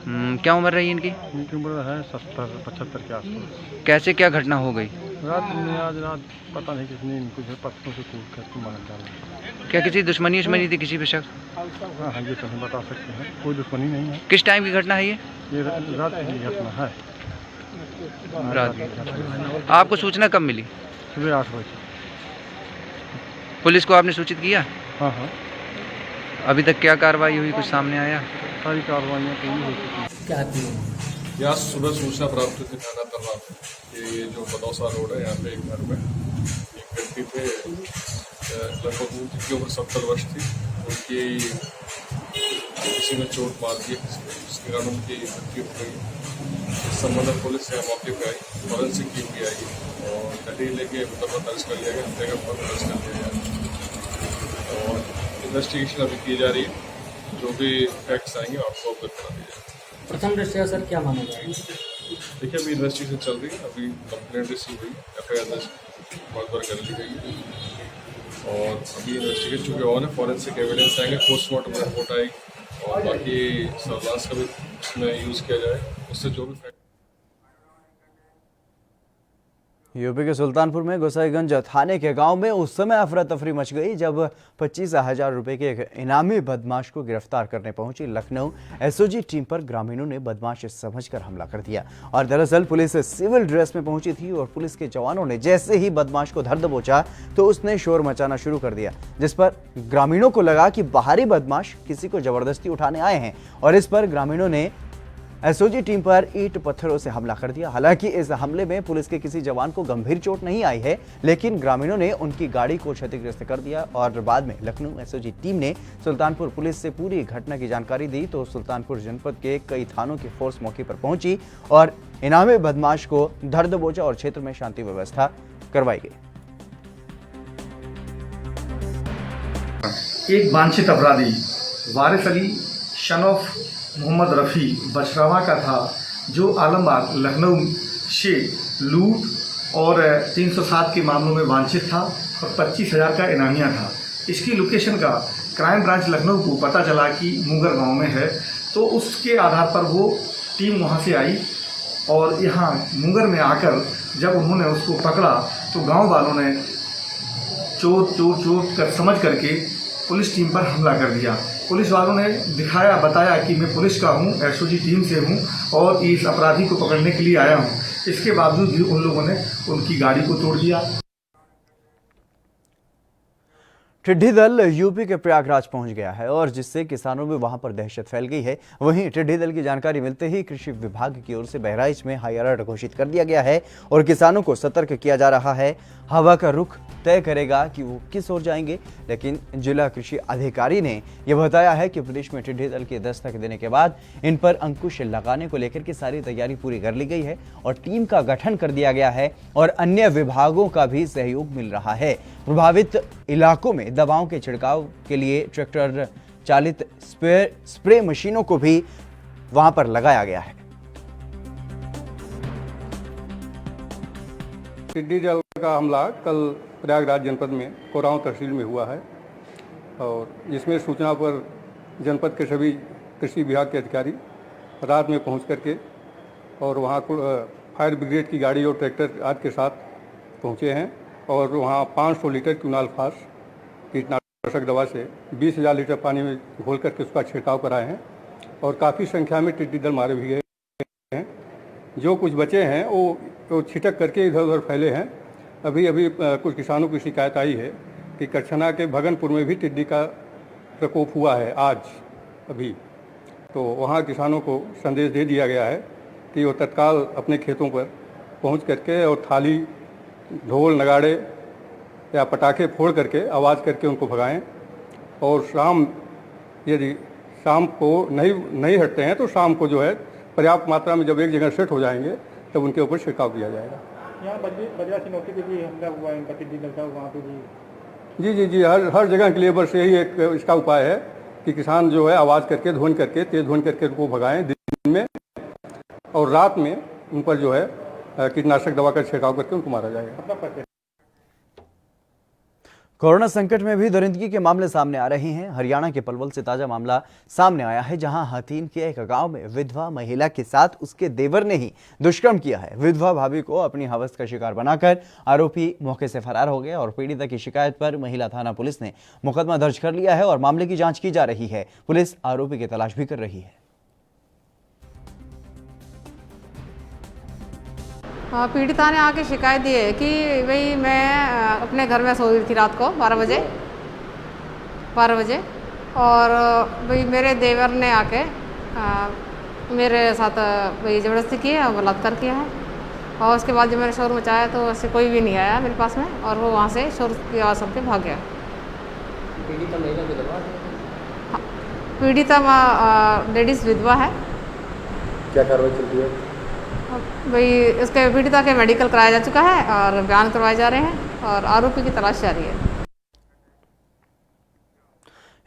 क्या उम्र रही इनकी? इनकी उम्र है 70-75 के आसपास। कैसे क्या घटना हो गई? आज रात पता नहीं किसने इनको जो पत्थरों से कूद कर मार डाला। क्या किसी दुश्मनी थी किसी पे शक? हाँ, ये तो नहीं बता सकते हैं, कोई दुश्मनी नहीं है। किस टाइम की घटना है ये? रात की घटना है। रात। आपको सूचना कब मिली? सुबह 8 बजे। पुलिस को आपने सूचित किया? हाँ हाँ। अभी तक क्या कार्रवाई हुई, कुछ सामने आया? सारी कार्रवाइयाँ पूरी हो चुकी। क्या यहाँ सुबह सूचना प्राप्त हुई थी थाना तलवा में कि ये जो बदौसा रोड है यहाँ पे एक घर में एक व्यक्ति थे, लगभग उनकी उम्र 70 वर्ष थी। उनकी किसी ने चोट मार दी जिसके कारण उनकी मृत्यु हो गई। इस संबंध में पुलिस यहाँ मौके पर आई, फॉरेंसिक टीम भी आई और घटना लेके मुकदमा दर्ज कर लिया गया, हत्या का मुकदमा दर्ज कर लिया गया और इन्वेस्टिगेशन अभी की जा रही है। जो भी फैक्ट्स आएंगे आपको अवगत करा दिया जाएगा। प्रथम दृष्टया सर क्या माना जाएगा? देखिए अभी इन्वेस्टिगेशन चल रही है, अभी कंप्लेंट रिसीव हुई, FIR दर्ज कर ली गई है और अभी इन्वेस्टिगेशन चूँकि ऑन है, फॉरेंसिक एविडेंस आएंगे, पोस्टमार्टम रिपोर्ट आएगी और बाकी सर्विलांस का भी इसमें यूज़ किया जाए, उससे जो भी फैक्ट। यूपी के सुल्तानपुर में गोसाईगंज थाने के गांव में उस समय अफरा तफरी मच गई जब 25,000 रुपए के एक इनामी बदमाश को गिरफ्तार करने पहुंची लखनऊ SOG टीम पर ग्रामीणों ने बदमाश समझकर हमला कर दिया और दरअसल पुलिस सिविल ड्रेस में पहुंची थी और पुलिस के जवानों ने जैसे ही बदमाश को धर दबोचा तो उसने शोर मचाना शुरू कर दिया, जिस पर ग्रामीणों को लगा कि बाहरी बदमाश किसी को जबरदस्ती उठाने आए हैं और इस पर ग्रामीणों ने SOG टीम पर ईंट पत्थरों से हमला कर दिया। हालांकि इस हमले में पुलिस के किसी जवान को गंभीर चोट नहीं आई है, लेकिन ग्रामीणों ने उनकी गाड़ी को क्षतिग्रस्त कर दिया और बाद में लखनऊ SOG टीम ने सुल्तानपुर पुलिस से पूरी घटना की जानकारी दी तो सुल्तानपुर जनपद के कई थानों की फोर्स मौके पर पहुंची और इनामी बदमाश को धर दबोचा और क्षेत्र में शांति व्यवस्था करवाई गई। एक वांछित अपराधी वारिस अली सन ऑफ मोहम्मद रफ़ी बछरावा का था, जो आलमबाग लखनऊ से लूट और 307 के मामलों में वांछित था और 25,000 का इनामिया था। इसकी लोकेशन का क्राइम ब्रांच लखनऊ को पता चला कि मुंगर गांव में है, तो उसके आधार पर वो टीम वहां से आई और यहाँ मुंगर में आकर जब उन्होंने उसको पकड़ा तो गांव वालों ने चोर कर समझ करके पुलिस टीम पर हमला कर दिया। पुलिस वालों ने बताया कि मैं पुलिस का हूँ, SOG टीम से हूँ और इस अपराधी को पकड़ने के लिए आया हूँ। इसके बावजूद भी उन लोगों ने उनकी गाड़ी को तोड़ दिया। टिड्डी दल यूपी के प्रयागराज पहुंच गया है और जिससे किसानों में वहां पर दहशत फैल गई है। वहीं टिड्डी दल की जानकारी मिलते ही कृषि विभाग की ओर से बहराइच में हाई अलर्ट घोषित कर दिया गया है और किसानों को सतर्क किया जा रहा है। हवा का रुख तय करेगा कि वो किस ओर जाएंगे, लेकिन जिला कृषि अधिकारी ने यह बताया है कि प्रदेश में टिड्डी दल के दस्तक देने के बाद इन पर अंकुश लगाने को लेकर की सारी तैयारी पूरी कर ली गई है और टीम का गठन कर दिया गया है और अन्य विभागों का भी सहयोग मिल रहा है। प्रभावित इलाकों में दवाओं के छिड़काव के लिए ट्रैक्टर चालित स्प्रे मशीनों को भी वहां पर लगाया गया है। टिड्डी दल का हमला कल प्रयागराज जनपद में कोरांव तहसील में हुआ है और जिसमें सूचना पर जनपद के सभी कृषि विभाग के अधिकारी रात में पहुंच करके और वहां फायर ब्रिगेड की गाड़ी और ट्रैक्टर आदि के साथ पहुंचे हैं और वहां 500 लीटर क्यूनालफास कीटनाशक दवा से 20,000 लीटर पानी में घोल करके उसका छिड़काव कराए हैं और काफ़ी संख्या में टिड्डी दल मारे भी गए हैं। जो कुछ बचे हैं वो छिटक करके इधर उधर फैले हैं। अभी कुछ किसानों की शिकायत आई है कि कच्छना के भगनपुर में भी टिड्डी का प्रकोप हुआ है आज अभी, तो वहाँ किसानों को संदेश दे दिया गया है कि वो तत्काल अपने खेतों पर पहुँच करके और थाली, ढोल, नगाड़े या पटाखे फोड़ करके आवाज़ करके उनको भगाएं और यदि शाम को नहीं हटते हैं तो शाम को जो है पर्याप्त मात्रा में जब एक जगह सेट हो जाएंगे तब उनके ऊपर छिड़काव किया जाएगा। यहाँ बजरा चुनौती पे भी हमला हुआ है, इनका टिड्डी दल का वहाँ पे भी जी हर जगह के लिए बस यही एक इसका उपाय है कि किसान जो है आवाज़ करके तेज ध्वनि करके उनको भगाएं दिन में और रात में उन पर जो है कीटनाशक दवा का छिड़काव करके उनको मारा जाएगा। कोरोना संकट में भी दरिंदगी के मामले सामने आ रहे हैं। हरियाणा के पलवल से ताजा मामला सामने आया है, जहां हथीन के एक गांव में विधवा महिला के साथ उसके देवर ने ही दुष्कर्म किया है। विधवा भाभी को अपनी हवस का शिकार बनाकर आरोपी मौके से फरार हो गया और पीड़िता की शिकायत पर महिला थाना पुलिस ने मुकदमा दर्ज कर लिया है और मामले की जांच की जा रही है। पुलिस आरोपी की तलाश भी कर रही है। पीड़िता ने आके शिकायत दी है कि भाई मैं अपने घर में सो रही थी रात को 12 बजे और भाई मेरे देवर ने आके मेरे साथ भाई ज़बरदस्ती की है और बलात्कार किया है। और उसके बाद जब मैंने शोर मचाया तो उससे कोई भी नहीं आया मेरे पास में और वो वहाँ से शोर की आवाज़ सुन के भाग गया। पीड़िता महिला विधवा है? पीड़िता लेडीज़ विधवा है। क्या कार्रवाई चल रही है? भाई इसके पीड़िता के मेडिकल कराया जा चुका है और बयान करवाए जा रहे हैं और आरोपी की तलाश जारी है।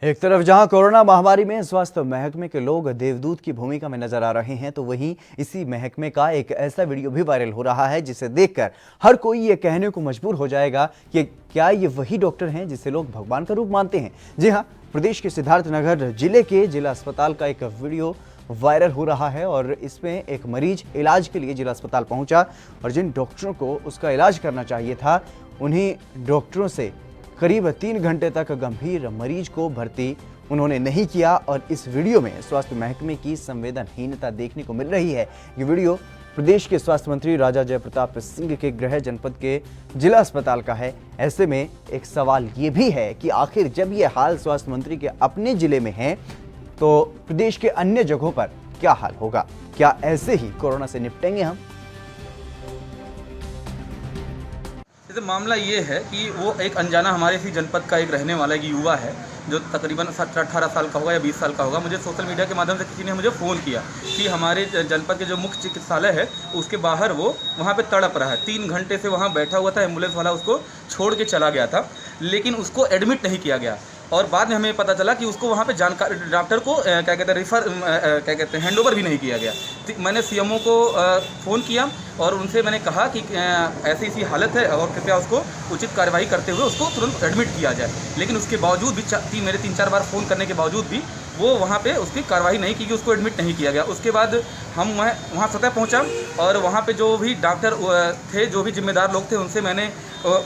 एक तरफ जहां कोरोना महामारी में स्वास्थ्य महकमे के लोग देवदूत की भूमिका में नजर आ रहे हैं, तो वहीं इसी महकमे का एक ऐसा वीडियो भी वायरल हो रहा है जिसे देखकर हर कोई ये कहने को मजबूर हो जाएगा कि क्या ये वही डॉक्टर हैं जिसे लोग भगवान का रूप मानते हैं। जी हाँ, प्रदेश के सिद्धार्थनगर जिले के जिला अस्पताल का एक वीडियो वायरल हो रहा है और इसमें एक मरीज इलाज के लिए जिला अस्पताल पहुंचा और जिन डॉक्टरों को उसका इलाज करना चाहिए था, उन्हीं डॉक्टरों से करीब 3 घंटे तक गंभीर मरीज को भर्ती उन्होंने नहीं किया। और इस वीडियो में स्वास्थ्य महकमे की संवेदनहीनता देखने को मिल रही है। ये वीडियो प्रदेश के स्वास्थ्य मंत्री राजा जयप्रताप सिंह के गृह जनपद के जिला अस्पताल का है। ऐसे में एक सवाल ये भी है कि आखिर जब ये हाल स्वास्थ्य मंत्री के अपने जिले में है तो प्रदेश के अन्य जगहों पर क्या हाल होगा? क्या ऐसे ही कोरोना से निपटेंगे हम? जैसे मामला ये है कि वो एक अनजाना हमारे इसी जनपद का एक रहने वाला एक युवा है जो तकरीबन 17-18 साल का होगा या 20 साल का होगा। मुझे सोशल मीडिया के माध्यम से किसी ने मुझे फ़ोन किया कि हमारे जनपद के जो मुख्य चिकित्सालय है उसके बाहर वो वहाँ पे तड़प रहा है। 3 घंटे से वहाँ बैठा हुआ था, एम्बुलेंस वाला उसको छोड़ के चला गया था, लेकिन उसको एडमिट नहीं किया गया। और बाद में हमें पता चला कि उसको वहाँ पे जानकारी डॉक्टर को हैंडओवर भी नहीं किया गया। मैंने सीएमओ को फ़ोन किया और उनसे मैंने कहा कि ऐसी ऐसी हालत है और कृपया उसको उचित कार्रवाई करते हुए उसको तुरंत एडमिट किया जाए। लेकिन उसके बावजूद भी मेरे 3-4 बार फ़ोन करने के बावजूद भी वो वहाँ पे उसकी कार्रवाई नहीं की गई, उसको एडमिट नहीं किया गया। उसके बाद हम वहाँ सतह पहुँचा और वहाँ पे जो भी डॉक्टर थे, जो भी जिम्मेदार लोग थे, उनसे मैंने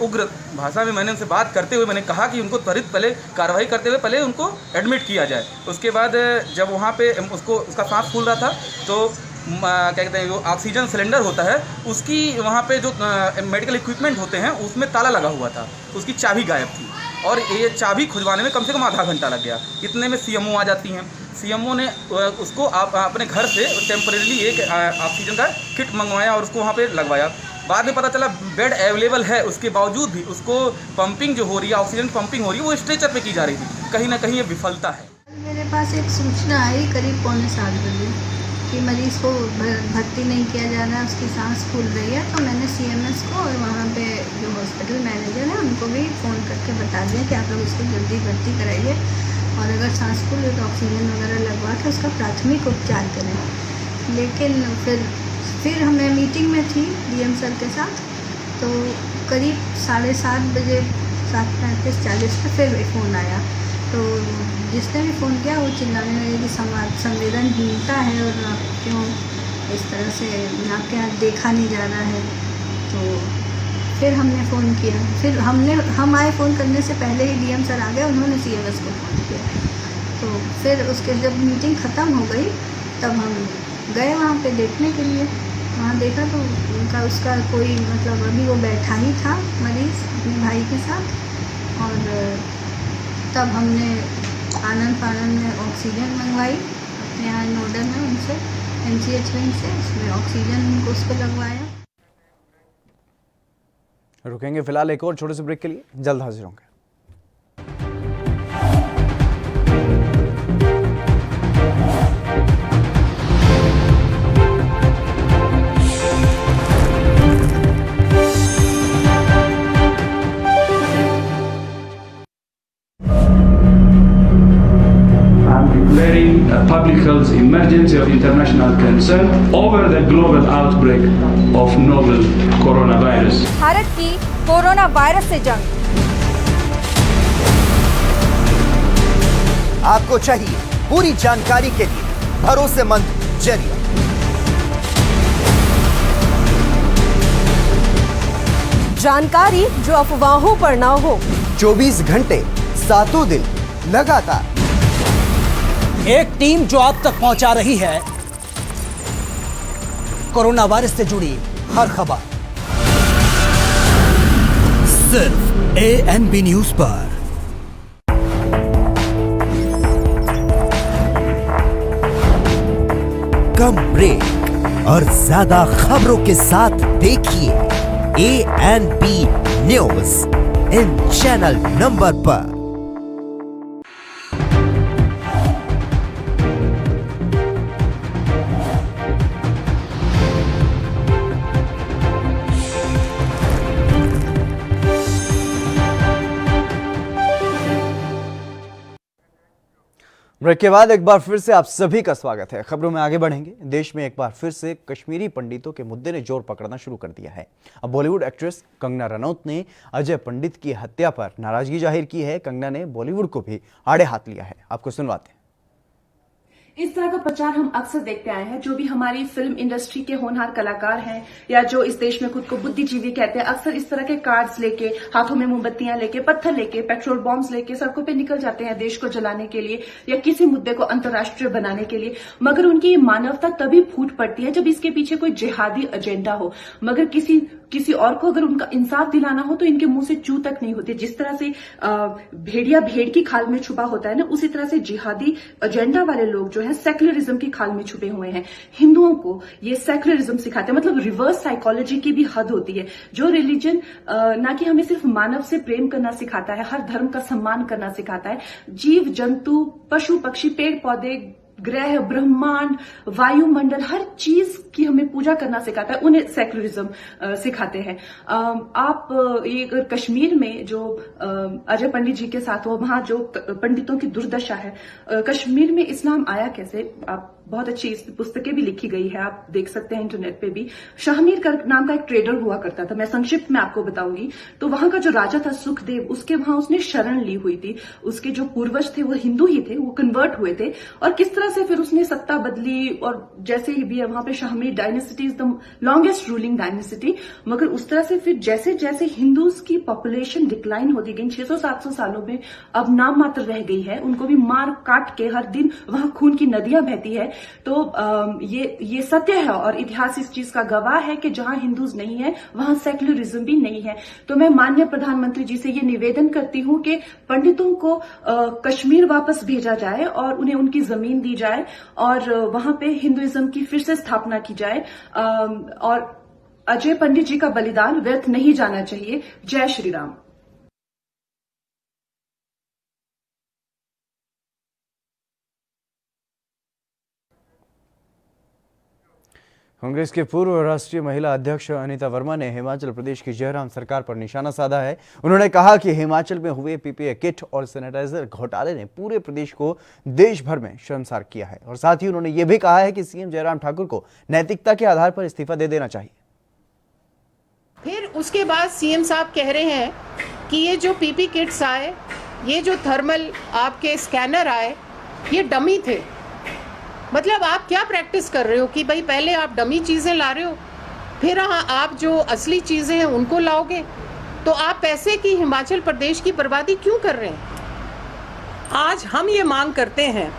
उग्र भाषा में मैंने उनसे बात करते हुए मैंने कहा कि उनको त्वरित पहले कार्रवाई करते हुए पहले उनको एडमिट किया जाए। उसके बाद जब वहाँ पे उसका सांस फूल रहा था तो क्या कहते हैं, जो ऑक्सीजन सिलेंडर होता है उसकी वहाँ पे जो मेडिकल इक्विपमेंट होते हैं उसमें ताला लगा हुआ था, उसकी चाबी गायब थी और ये चाबी खुलवाने में कम से कम आधा घंटा लग गया। इतने में सीएमओ आ जाती हैं। सीएमओ ने उसको अपने घर से टेम्परेरी एक ऑक्सीजन का किट मंगवाया और उसको वहाँ पे लगवाया। बाद में पता चला बेड अवेलेबल है, उसके बावजूद भी उसको पंपिंग जो हो रही है, ऑक्सीजन पंपिंग हो रही है, वो स्ट्रेचर पे की जा रही थी। कहीं ना कहीं ये विफलता है। मेरे पास एक सूचना आई करीब 6:45 बजे कि मरीज़ को भर्ती नहीं किया जा रहा है, उसकी सांस फूल रही है। तो मैंने सीएमएस को और वहाँ पे जो हॉस्पिटल मैनेजर है उनको भी फ़ोन करके बता दिया कि आप लोग इसको जल्दी भर्ती कराइए और अगर सांस फूल है तो ऑक्सीजन वगैरह लगवा के उसका प्राथमिक उपचार करें। लेकिन फिर मैं मीटिंग में थी डीएम सर के साथ, तो करीब 7:30 बजे 7:35-40 पे फिर फ़ोन आया। तो जिसने भी फ़ोन किया वो चिल्लाने लगे कि संवेदनहीनता है और क्यों इस तरह से आपके यहाँ देखा नहीं जा रहा है। तो फिर हमने फ़ोन किया, फिर हम आए फ़ोन करने से पहले ही डीएम सर आ गए, उन्होंने सीएमएस को फ़ोन किया। तो फिर उसके जब मीटिंग ख़त्म हो गई तब हम गए वहाँ पे देखने के लिए। वहाँ देखा तो उसका कोई मतलब अभी वो बैठा ही था मरीज़ अपने भाई के साथ। और तब हमने आनंद में ऑक्सीजन मंगवाई अपने यहाँ नोडल में उनसे, MCH विंग से, उसमें ऑक्सीजन उनको उस पर लगवाया। रुकेंगे फिलहाल एक और छोटे से ब्रेक के लिए, जल्द हाजिर होंगे। Declaring a public health emergency of international concern over the global outbreak of novel coronavirus. Bharat की कोरोना वायरस से जंग। आपको चाहिए पूरी जानकारी के लिए भरोसेमंद जरिया। जानकारी जो अफवाहों पर ना हो। 24 घंटे 7 दिन लगातार। एक टीम जो आप तक पहुंचा रही है कोरोना वायरस से जुड़ी हर खबर, सिर्फ ANB न्यूज पर। कम ब्रेक और ज्यादा खबरों के साथ देखिए ANB news in channel number पर। ब्रेक के बाद एक बार फिर से आप सभी का स्वागत है। खबरों में आगे बढ़ेंगे। देश में एक बार फिर से कश्मीरी पंडितों के मुद्दे ने जोर पकड़ना शुरू कर दिया है। अब बॉलीवुड एक्ट्रेस कंगना रनौत ने अजय पंडित की हत्या पर नाराजगी जाहिर की है। कंगना ने बॉलीवुड को भी आड़े हाथ लिया है। आपको सुनवाते हैं। इस तरह का प्रचार हम अक्सर देखते आए हैं। जो भी हमारी फिल्म इंडस्ट्री के होनहार कलाकार हैं या जो इस देश में खुद को बुद्धिजीवी कहते हैं, अक्सर इस तरह के कार्ड्स लेके, हाथों में मोमबत्तियां लेके, पत्थर लेके, पेट्रोल बॉम्ब्स लेके सड़कों पे निकल जाते हैं देश को जलाने के लिए या किसी मुद्दे को अंतर्राष्ट्रीय बनाने के लिए। मगर उनकी ये मानवता तभी फूट पड़ती है जब इसके पीछे कोई जिहादी एजेंडा हो। मगर किसी और को अगर उनका इंसाफ दिलाना हो तो इनके मुंह से चू तक नहीं होती। जिस तरह से भेड़िया भेड़ की खाल में छुपा होता है ना, उसी तरह से जिहादी एजेंडा वाले लोग जो है सेक्युलरिज्म की खाल में छुपे हुए हैं। हिंदुओं को ये सेक्युलरिज्म सिखाते हैं, मतलब रिवर्स साइकोलॉजी की भी हद होती है। जो रिलीजन ना कि हमें सिर्फ मानव से प्रेम करना सिखाता है, हर धर्म का सम्मान करना सिखाता है, जीव जंतु, पशु पक्षी, पेड़ पौधे, ग्रह, ब्रह्मांड, वायुमंडल, हर चीज की हमें पूजा करना सिखाता है, उन्हें सेक्युलरिज्म सिखाते हैं। आप ये अगर कश्मीर में जो अजय पंडित जी के साथ हो, वहां जो पंडितों की दुर्दशा है, कश्मीर में इस्लाम आया कैसे, आप बहुत अच्छी पुस्तकें भी लिखी गई है, आप देख सकते हैं इंटरनेट पे भी। शाहमीर का नाम का एक ट्रेडर हुआ करता था, मैं संक्षिप्त में आपको बताऊंगी। तो वहां का जो राजा था सुखदेव, उसके वहां उसने शरण ली हुई थी। उसके जो पूर्वज थे वो हिंदू ही थे, वो कन्वर्ट हुए थे। और किस तरह से फिर उसने सत्ता बदली, और जैसे ही भी है वहां पे Shahmir dynasty is the longest ruling dynasty. मगर उस तरह से फिर जैसे जैसे हिंदूज की पॉपुलेशन डिक्लाइन होती गई, 600-700 सालों में अब नाम मात्र रह गई है, उनको भी मार काट के हर दिन वहां खून की नदियां बहती है। तो ये सत्य है और इतिहास इस चीज का गवाह है कि जहां हिंदूज नहीं है वहां सेक्युलरिज्म भी नहीं है। तो मैं माननीय प्रधानमंत्री जी से ये निवेदन करती हूं कि पंडितों को कश्मीर वापस भेजा जाए और उन्हें उनकी जमीन दी जाए और वहां पे हिंदुइज्म की फिर से स्थापना की जाए। और अजय पंडित जी का बलिदान व्यर्थ नहीं जाना चाहिए। जय श्री राम। कांग्रेस के पूर्व राष्ट्रीय महिला अध्यक्ष अनीता वर्मा ने हिमाचल प्रदेश की जयराम सरकार पर निशाना साधा है। उन्होंने कहा कि हिमाचल में हुए पीपीई किट और सैनिटाइजर घोटाले ने पूरे प्रदेश को देश भर में शर्मसार किया है। और साथ ही उन्होंने ये भी कहा है कि सीएम जयराम ठाकुर को नैतिकता के आधार पर इस्तीफा दे देना चाहिए। फिर उसके बाद सीएम साहब कह रहे हैं कि ये जो पीपीई किट्स आए, ये जो थर्मल आपके स्कैनर आए, ये डमी थे। मतलब आप क्या प्रैक्टिस कर रहे हो कि भाई पहले आप डमी चीज़ें ला रहे हो, फिर आप जो असली चीज़ें हैं उनको लाओगे। तो आप पैसे की हिमाचल प्रदेश की बर्बादी क्यों कर रहे हैं? आज हम ये मांग करते हैं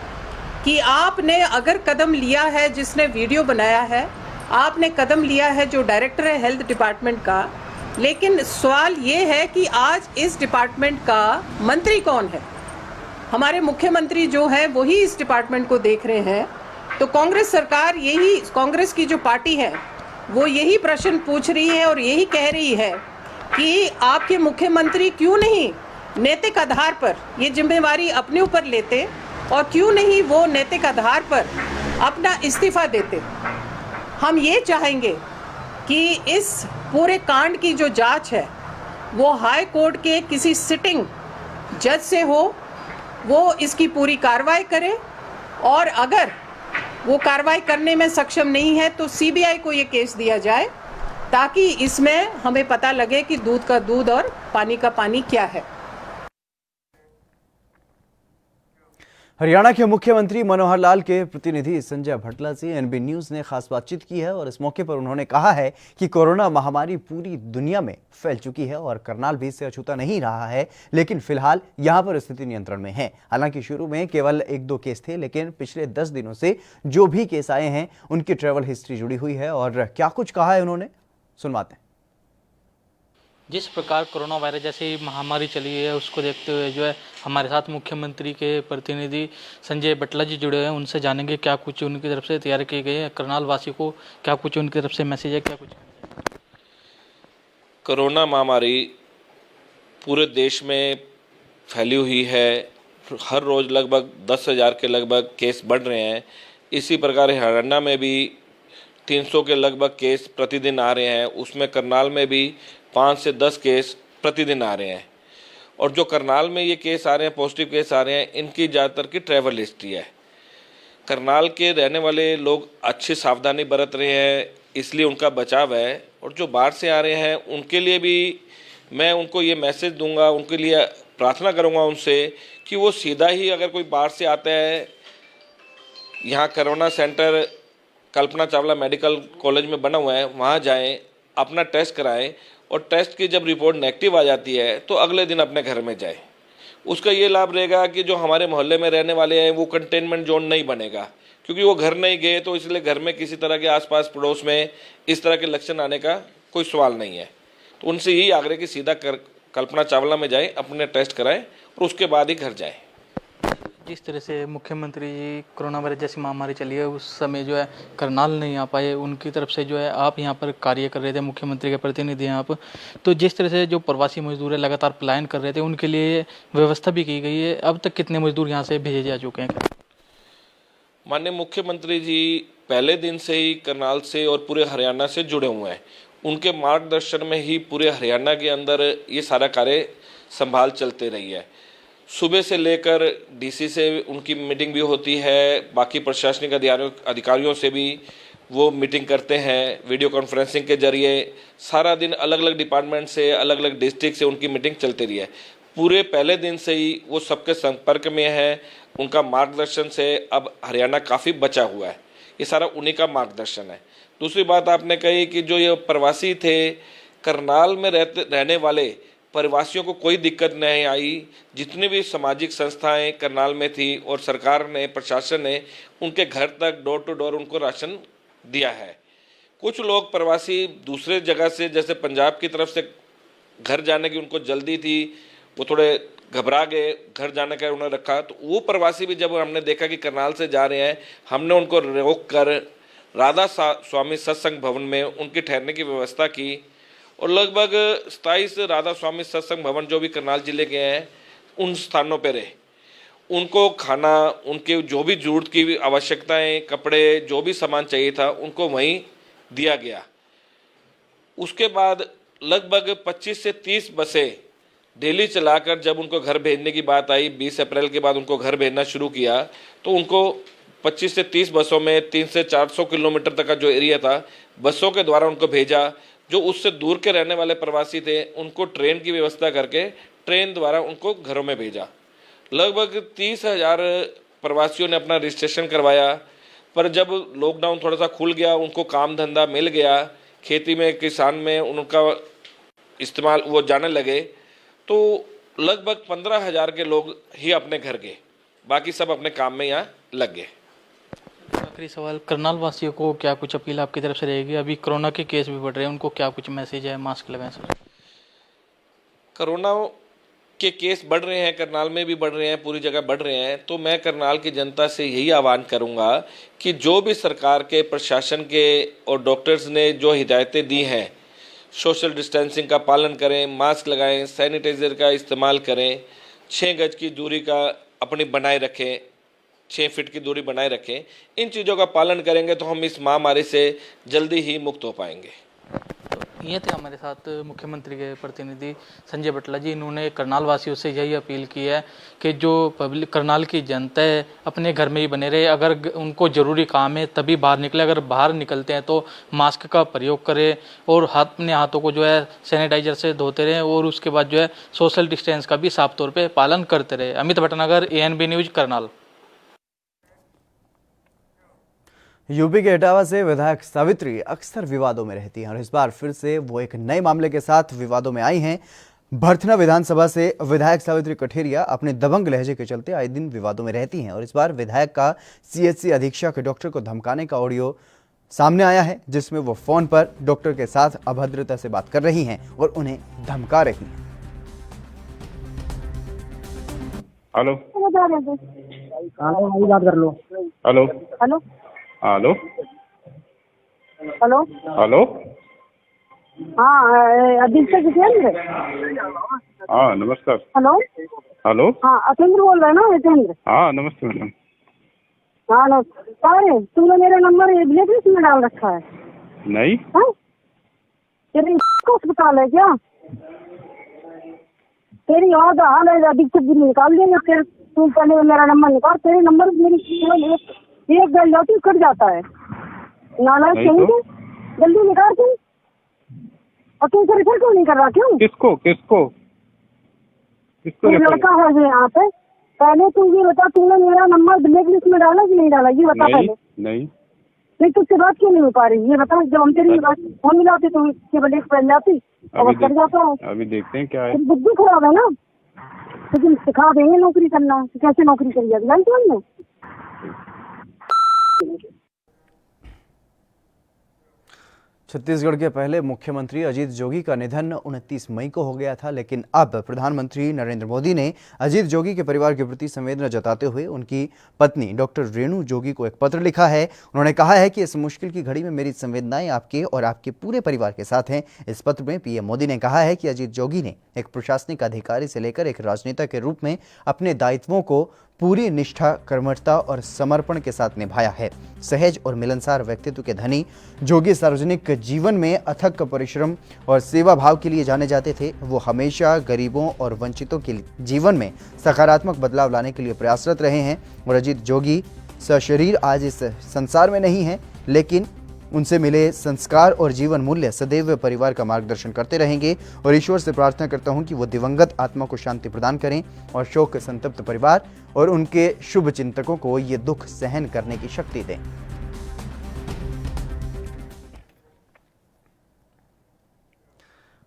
कि आपने अगर कदम लिया है, जिसने वीडियो बनाया है, आपने कदम लिया है जो डायरेक्टर है हेल्थ डिपार्टमेंट का, लेकिन सवाल ये है कि आज इस डिपार्टमेंट का मंत्री कौन है? हमारे मुख्यमंत्री जो है वही इस डिपार्टमेंट को देख रहे हैं। तो कांग्रेस सरकार, यही कांग्रेस की जो पार्टी है वो यही प्रश्न पूछ रही है और यही कह रही है कि आपके मुख्यमंत्री क्यों नहीं नैतिक आधार पर ये जिम्मेवारी अपने ऊपर लेते और क्यों नहीं वो नैतिक आधार पर अपना इस्तीफा देते। हम ये चाहेंगे कि इस पूरे कांड की जो जांच है वो हाई कोर्ट के किसी सिटिंग जज से हो, वो इसकी पूरी कार्रवाई करे और अगर वो कार्रवाई करने में सक्षम नहीं है तो सीबीआई को ये केस दिया जाए, ताकि इसमें हमें पता लगे कि दूध का दूध और पानी का पानी क्या है। हरियाणा के मुख्यमंत्री मनोहर लाल के प्रतिनिधि संजय भटला से एनबी न्यूज ने खास बातचीत की है और इस मौके पर उन्होंने कहा है कि कोरोना महामारी पूरी दुनिया में फैल चुकी है और करनाल भी इससे अछूता नहीं रहा है, लेकिन फिलहाल यहां पर स्थिति नियंत्रण में है। हालांकि शुरू में केवल 1-2 केस थे, लेकिन पिछले 10 दिनों से जो भी केस आए हैं उनकी ट्रैवल हिस्ट्री जुड़ी हुई है और क्या कुछ कहा है उन्होंने, सुनवाते हैं। जिस प्रकार कोरोना वायरस जैसी महामारी चली है उसको देखते हुए जो है हमारे साथ मुख्यमंत्री के प्रतिनिधि संजय भटला जी जुड़े हैं। उनसे जानेंगे क्या कुछ उनकी तरफ से तैयार किए गए हैं, करनाल वासी को क्या कुछ उनकी तरफ से मैसेज है, क्या कुछ। कोरोना महामारी पूरे देश में फैली हुई है। हर रोज़ लगभग 10,000 के लगभग केस बढ़ रहे हैं। इसी प्रकार हरियाणा में भी 300 के लगभग केस प्रतिदिन आ रहे हैं। उसमें करनाल में भी 5 से 10 केस प्रतिदिन आ रहे हैं। और जो करनाल में ये केस आ रहे हैं, पॉजिटिव केस आ रहे हैं, इनकी ज़्यादातर की ट्रैवल हिस्ट्री है। करनाल के रहने वाले लोग अच्छी सावधानी बरत रहे हैं, इसलिए उनका बचाव है। और जो बाहर से आ रहे हैं उनके लिए भी मैं उनको ये मैसेज दूंगा, उनके लिए प्रार्थना करूंगा उनसे कि वो सीधा ही अगर कोई बाहर से आता है, यहाँ corona centre Kalpana Chawla medical college में बना हुआ है, वहाँ जाएं, अपना टेस्ट कराएं और टेस्ट की जब रिपोर्ट नेगेटिव आ जाती है तो अगले दिन अपने घर में जाए। उसका ये लाभ रहेगा कि जो हमारे मोहल्ले में रहने वाले हैं वो कंटेनमेंट जोन नहीं बनेगा, क्योंकि वो घर नहीं गए तो इसलिए घर में किसी तरह के आसपास पड़ोस में इस तरह के लक्षण आने का कोई सवाल नहीं है। तो उनसे यही आग्रह कि सीधा कल्पना चावला में जाएं, अपने टेस्ट कराएं और उसके बाद ही घर जाएं। जिस तरह से मुख्यमंत्री जी कोरोना वायरस जैसी महामारी चली है उस समय जो है करनाल नहीं आ पाए, उनकी तरफ से जो है आप यहाँ पर कार्य कर रहे थे, मुख्यमंत्री के प्रतिनिधि हैं आप, तो जिस तरह से जो प्रवासी मजदूर है लगातार पलायन कर रहे थे उनके लिए व्यवस्था भी की गई है। अब तक कितने मजदूर यहाँ से भेजे जा चुके हैं? माननीय मुख्यमंत्री जी पहले दिन से ही करनाल से और पूरे हरियाणा से जुड़े हुए हैं। उनके मार्गदर्शन में ही पूरे हरियाणा के अंदर ये सारा कार्य संभाल चलते रही है। सुबह से लेकर डीसी से उनकी मीटिंग भी होती है, बाकी प्रशासनिक अधिकारियों से भी वो मीटिंग करते हैं वीडियो कॉन्फ्रेंसिंग के जरिए। सारा दिन अलग अलग डिपार्टमेंट से, अलग अलग डिस्ट्रिक्ट से उनकी मीटिंग चलती रही है। पूरे पहले दिन से ही वो सबके संपर्क में है। उनका मार्गदर्शन से अब हरियाणा काफ़ी बचा हुआ है। ये सारा उन्हीं का मार्गदर्शन है। दूसरी बात आपने कही कि जो ये प्रवासी थे, करनाल में रहने वाले प्रवासियों को कोई दिक्कत नहीं आई। जितनी भी सामाजिक संस्थाएं करनाल में थी और सरकार ने, प्रशासन ने उनके घर तक डोर टू डोर उनको राशन दिया है। कुछ लोग प्रवासी दूसरे जगह से, जैसे पंजाब की तरफ से घर जाने की उनको जल्दी थी, वो थोड़े घबरा गए, घर जाने का उन्होंने रखा। तो वो प्रवासी भी जब हमने देखा कि करनाल से जा रहे हैं, हमने उनको रोक कर राधा स्वामी सत्संग भवन में उनकी ठहरने की व्यवस्था की और लगभग 27 राधा स्वामी सत्संग भवन जो भी करनाल जिले के हैं उन स्थानों पर रहे। उनको खाना, उनके जो भी जरूरत की आवश्यकताएं, कपड़े, जो भी सामान चाहिए था उनको वहीं दिया गया। उसके बाद लगभग 25 से 30 बसें डेली चलाकर जब उनको घर भेजने की बात आई, 20 अप्रैल के बाद उनको घर भेजना शुरू किया, तो उनको 25 से 30 बसों में 300 से 400 किलोमीटर तक का जो एरिया था, बसों के द्वारा उनको भेजा। जो उससे दूर के रहने वाले प्रवासी थे उनको ट्रेन की व्यवस्था करके ट्रेन द्वारा उनको घरों में भेजा। लगभग 30,000 प्रवासियों ने अपना रजिस्ट्रेशन करवाया। पर जब लॉकडाउन थोड़ा सा खुल गया, उनको काम धंधा मिल गया, खेती में, किसान में उनका इस्तेमाल वो जाने लगे, तो लगभग 15,000 के लोग ही अपने घर गए, बाकी सब अपने काम में यहाँ लग गए। आखिरी सवाल, करनाल वासियों को क्या कुछ अपील आपकी तरफ से रहेगी? अभी कोरोना के केस भी बढ़ रहे हैं, उनको क्या कुछ मैसेज है? मास्क लगाएं सर। कोरोना के केस बढ़ रहे हैं, करनाल में भी बढ़ रहे हैं, पूरी जगह बढ़ रहे हैं। तो मैं करनाल की जनता से यही आह्वान करूंगा कि जो भी सरकार के, प्रशासन के और डॉक्टर्स ने जो हिदायतें दी हैं, सोशल डिस्टेंसिंग का पालन करें, मास्क लगाएं, सैनिटाइजर का इस्तेमाल करें, 6 गज की दूरी का अपनी बनाए रखें, 6 फीट की दूरी बनाए रखें। इन चीज़ों का पालन करेंगे तो हम इस महामारी से जल्दी ही मुक्त हो पाएंगे। ये थे हमारे साथ मुख्यमंत्री के प्रतिनिधि संजय भटला जी। इन्होंने करनाल वासियों से यही अपील की है कि जो पब्लिक, करनाल की जनता है, अपने घर में ही बने रहे। अगर उनको ज़रूरी काम है तभी बाहर निकले, अगर बाहर निकलते हैं तो मास्क का प्रयोग करें और अपने हाथों को जो है सैनिटाइजर से धोते रहें और उसके बाद जो है सोशल डिस्टेंस का भी साफ तौर पर पालन करते रहे। Amit Bhatnagar, ANB news, Karnal. UP के इटावा से विधायक सावित्री अक्सर विवादों में रहती हैं और इस बार फिर से वो एक नए मामले के साथ विवादों में आई हैं। भरथना विधानसभा से विधायक सावित्री कठेरिया अपने दबंग लहजे के चलते आए दिन विवादों में रहती हैं और इस बार विधायक का सीएचसी अधीक्षक डॉक्टर को धमकाने का ऑडियो सामने आया है, जिसमें वो फोन पर डॉक्टर के साथ अभद्रता से बात कर रही हैं और उन्हें धमका रही हैं। हेलो बात कर लो। Hello hello hello hello hello हाँ अधीक्षक जितेंद्र। हाँ नमस्कार। हेलो हेलो हाँ अतेंद्र बोल रहे हैं ना? जितेंद्र। हाँ नमस्ते मैडम। हाँ अरे तुमने मेरा नंबर ब्लैक लिस्ट में डाल रखा है? नहीं। हाँ तेरी अस्पताल है क्या? तेरी और हाल है अधीक्षक जी निकाल देंगे। फिर तुम पहले मेरा नंबर निकाल। तेरे नंबर मेरी केवल एक गल जाती कट जाता है। नालायक कहीं तो जल्दी निकाल तुम। और तुम रेफर क्यों नहीं कर रहा? क्यों? किसको किसको किसको? लड़का है जो यहाँ पे। पहले तू ये बता, तूने मेरा नंबर ब्लैक लिस्ट में डाला कि नहीं डाला? ये बता पहले। नहीं तुझसे बात क्यों नहीं हो पा रही? ये बता। जब हम तेरी फोन मिलाते तो केवल एक पहन जाती और कर जाता है। अभी देखते हैं क्या है। बुद्धि खराब है ना? लेकिन सिखा देंगे नौकरी करना, कैसे नौकरी करी जाती है। छत्तीसगढ़ के पहले मुख्यमंत्री अजीत जोगी का निधन 29 मई को हो गया था, लेकिन अब प्रधानमंत्री नरेंद्र मोदी ने अजीत जोगी के परिवार के प्रति संवेदना जताते हुए उनकी पत्नी डॉक्टर रेणु जोगी को एक पत्र लिखा है। उन्होंने कहा है कि इस मुश्किल की घड़ी में मेरी संवेदनाएं आपके और आपके पूरे परिवार के साथ हैं। इस पत्र में पीएम मोदी ने कहा है कि अजीत जोगी ने एक प्रशासनिक अधिकारी से लेकर एक राजनेता के रूप में अपने दायित्वों को पूरी निष्ठा, कर्मठता और समर्पण के साथ निभाया है। सहज और मिलनसार व्यक्तित्व के धनी जोगी सार्वजनिक जीवन में अथक परिश्रम और सेवा भाव के लिए जाने जाते थे। वो हमेशा गरीबों और वंचितों के जीवन में सकारात्मक बदलाव लाने के लिए प्रयासरत रहे हैं और अजीत जोगी सशरीर आज इस संसार में नहीं है, लेकिन उनसे मिले संस्कार और जीवन मूल्य सदैव परिवार का मार्गदर्शन करते रहेंगे और ईश्वर से प्रार्थना करता हूं कि वो दिवंगत आत्मा को शांति प्रदान करें और शोक संतप्त परिवार और उनके शुभ चिंतकों को ये दुख सहन करने की शक्ति दें।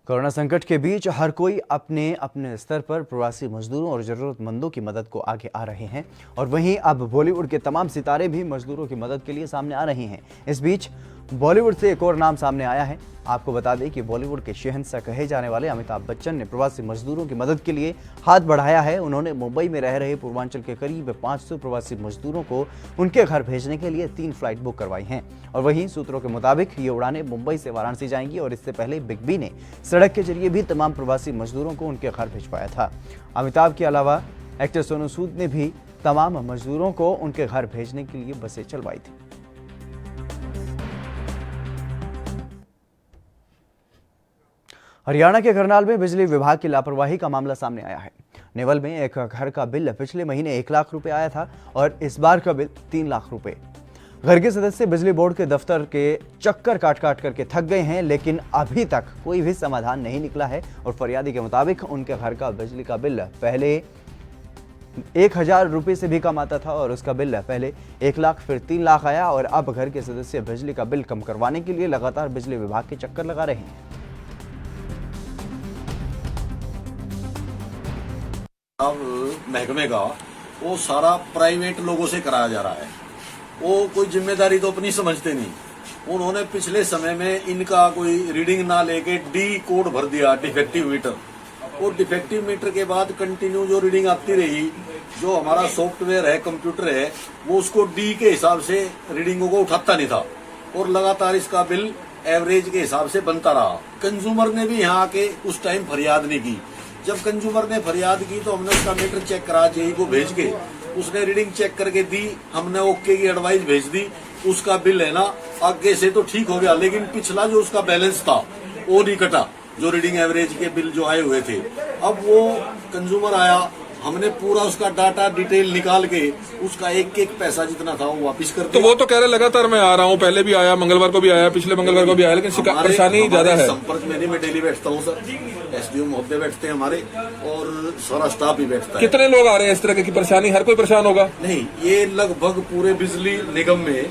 कोरोना संकट के बीच हर कोई अपने अपने स्तर पर प्रवासी मजदूरों और जरूरतमंदों की मदद को आगे आ रहे हैं और वहीं अब बॉलीवुड के तमाम सितारे भी मजदूरों की मदद के लिए सामने आ रहे हैं। इस बीच बॉलीवुड से एक और नाम सामने आया है। आपको बता दें कि बॉलीवुड के शहंशाह कहे जाने वाले अमिताभ बच्चन ने प्रवासी मजदूरों की मदद के लिए हाथ बढ़ाया है। उन्होंने मुंबई में रह रहे पूर्वांचल के करीब 500 प्रवासी मजदूरों को उनके घर भेजने के लिए 3 फ्लाइट बुक करवाई हैं और वहीं सूत्रों के मुताबिक ये उड़ानें मुंबई से वाराणसी जाएंगी और इससे पहले बिग बी ने सड़क के जरिए भी तमाम प्रवासी मजदूरों को उनके घर भिजवाया था। अमिताभ के अलावा एक्टर सोनू सूद ने भी तमाम मजदूरों को उनके घर भेजने के लिए बसें चलवाई थी। हरियाणा के करनाल में बिजली विभाग की लापरवाही का मामला सामने आया है। नेवल में एक घर का बिल पिछले महीने 1 लाख रुपए आया था और इस बार का बिल 3 लाख रुपए। घर के सदस्य बिजली बोर्ड के दफ्तर के चक्कर काट करके थक गए हैं, लेकिन अभी तक कोई भी समाधान नहीं निकला है और फरियादी के मुताबिक उनके घर का बिजली का बिल पहले 1000 रुपये से भी कम आता था और उसका बिल पहले 1 लाख फिर 3 लाख आया और अब घर के सदस्य बिजली का बिल कम करवाने के लिए लगातार बिजली विभाग के चक्कर लगा रहे हैं। अब महकमे का वो सारा प्राइवेट लोगों से कराया जा रहा है। वो कोई जिम्मेदारी तो अपनी समझते नहीं। उन्होंने पिछले समय में इनका कोई रीडिंग ना लेके डी कोड भर दिया, डिफेक्टिव मीटर। वो डिफेक्टिव मीटर के बाद कंटिन्यू जो रीडिंग आती रही, जो हमारा सॉफ्टवेयर है, कंप्यूटर है, वो उसको डी के हिसाब से रीडिंगों को उठाता नहीं था और लगातार इसका बिल एवरेज के हिसाब से बनता रहा। कंज्यूमर ने भी यहाँ आके उस टाइम फरियाद नहीं की। जब कंज्यूमर ने फरियाद की तो हमने उसका मीटर चेक करा, जेई को भेज के उसने रीडिंग चेक करके दी, हमने ओके की एडवाइस भेज दी। उसका बिल है ना आगे से तो ठीक हो गया, लेकिन पिछला जो उसका बैलेंस था वो नहीं कटा, जो रीडिंग एवरेज के बिल जो आए हुए थे। अब वो कंज्यूमर आया, हमने पूरा उसका डाटा डिटेल निकाल के उसका एक एक पैसा जितना था वो वापस कर दिया। तो वो तो कह रहे लगातार मैं आ रहा हूँ, पहले भी आया, मंगलवार को भी आया, पिछले मंगलवार को भी आया, लेकिन परेशानी ज्यादा है। संपर्क में नहीं, मैं डेली बैठता हूँ सर, एसडीओ महोदय बैठते हैं हमारे और सारा स्टाफ भी बैठता है। कितने लोग आ रहे हैं इस तरह की परेशानी? हर कोई परेशान होगा? नहीं, ये लगभग पूरे बिजली निगम में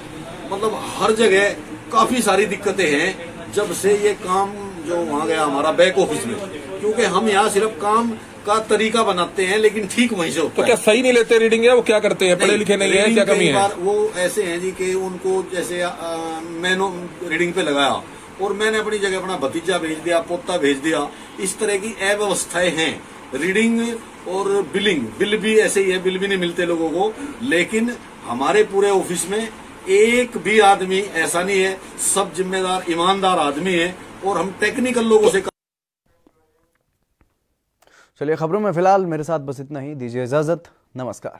मतलब हर जगह काफी सारी दिक्कतें हैं जब से ये काम जो वहाँ गया हमारा बैक ऑफिस में, क्योंकि हम यहाँ सिर्फ काम का तरीका बनाते हैं लेकिन ठीक वहीं से होता तो क्या सही नहीं लेते रीडिंग है? वो क्या करते हैं, पढ़े लिखे नहीं है, क्या कमी है? वो ऐसे हैं जी कि उनको जैसे मैंने रीडिंग पे लगाया और मैंने अपनी जगह अपना भतीजा भेज दिया, पोता भेज दिया, इस तरह की अव्यवस्थाएं हैं। रीडिंग और बिल भी ऐसे ही है, बिल भी नहीं मिलते लोगों को। लेकिन हमारे पूरे ऑफिस में एक भी आदमी ऐसा नहीं है, सब जिम्मेदार ईमानदार आदमी है और हम टेक्निकल लोगों से। चलिए खबरों में फिलहाल मेरे साथ बस इतना ही, दीजिए इजाजत, नमस्कार।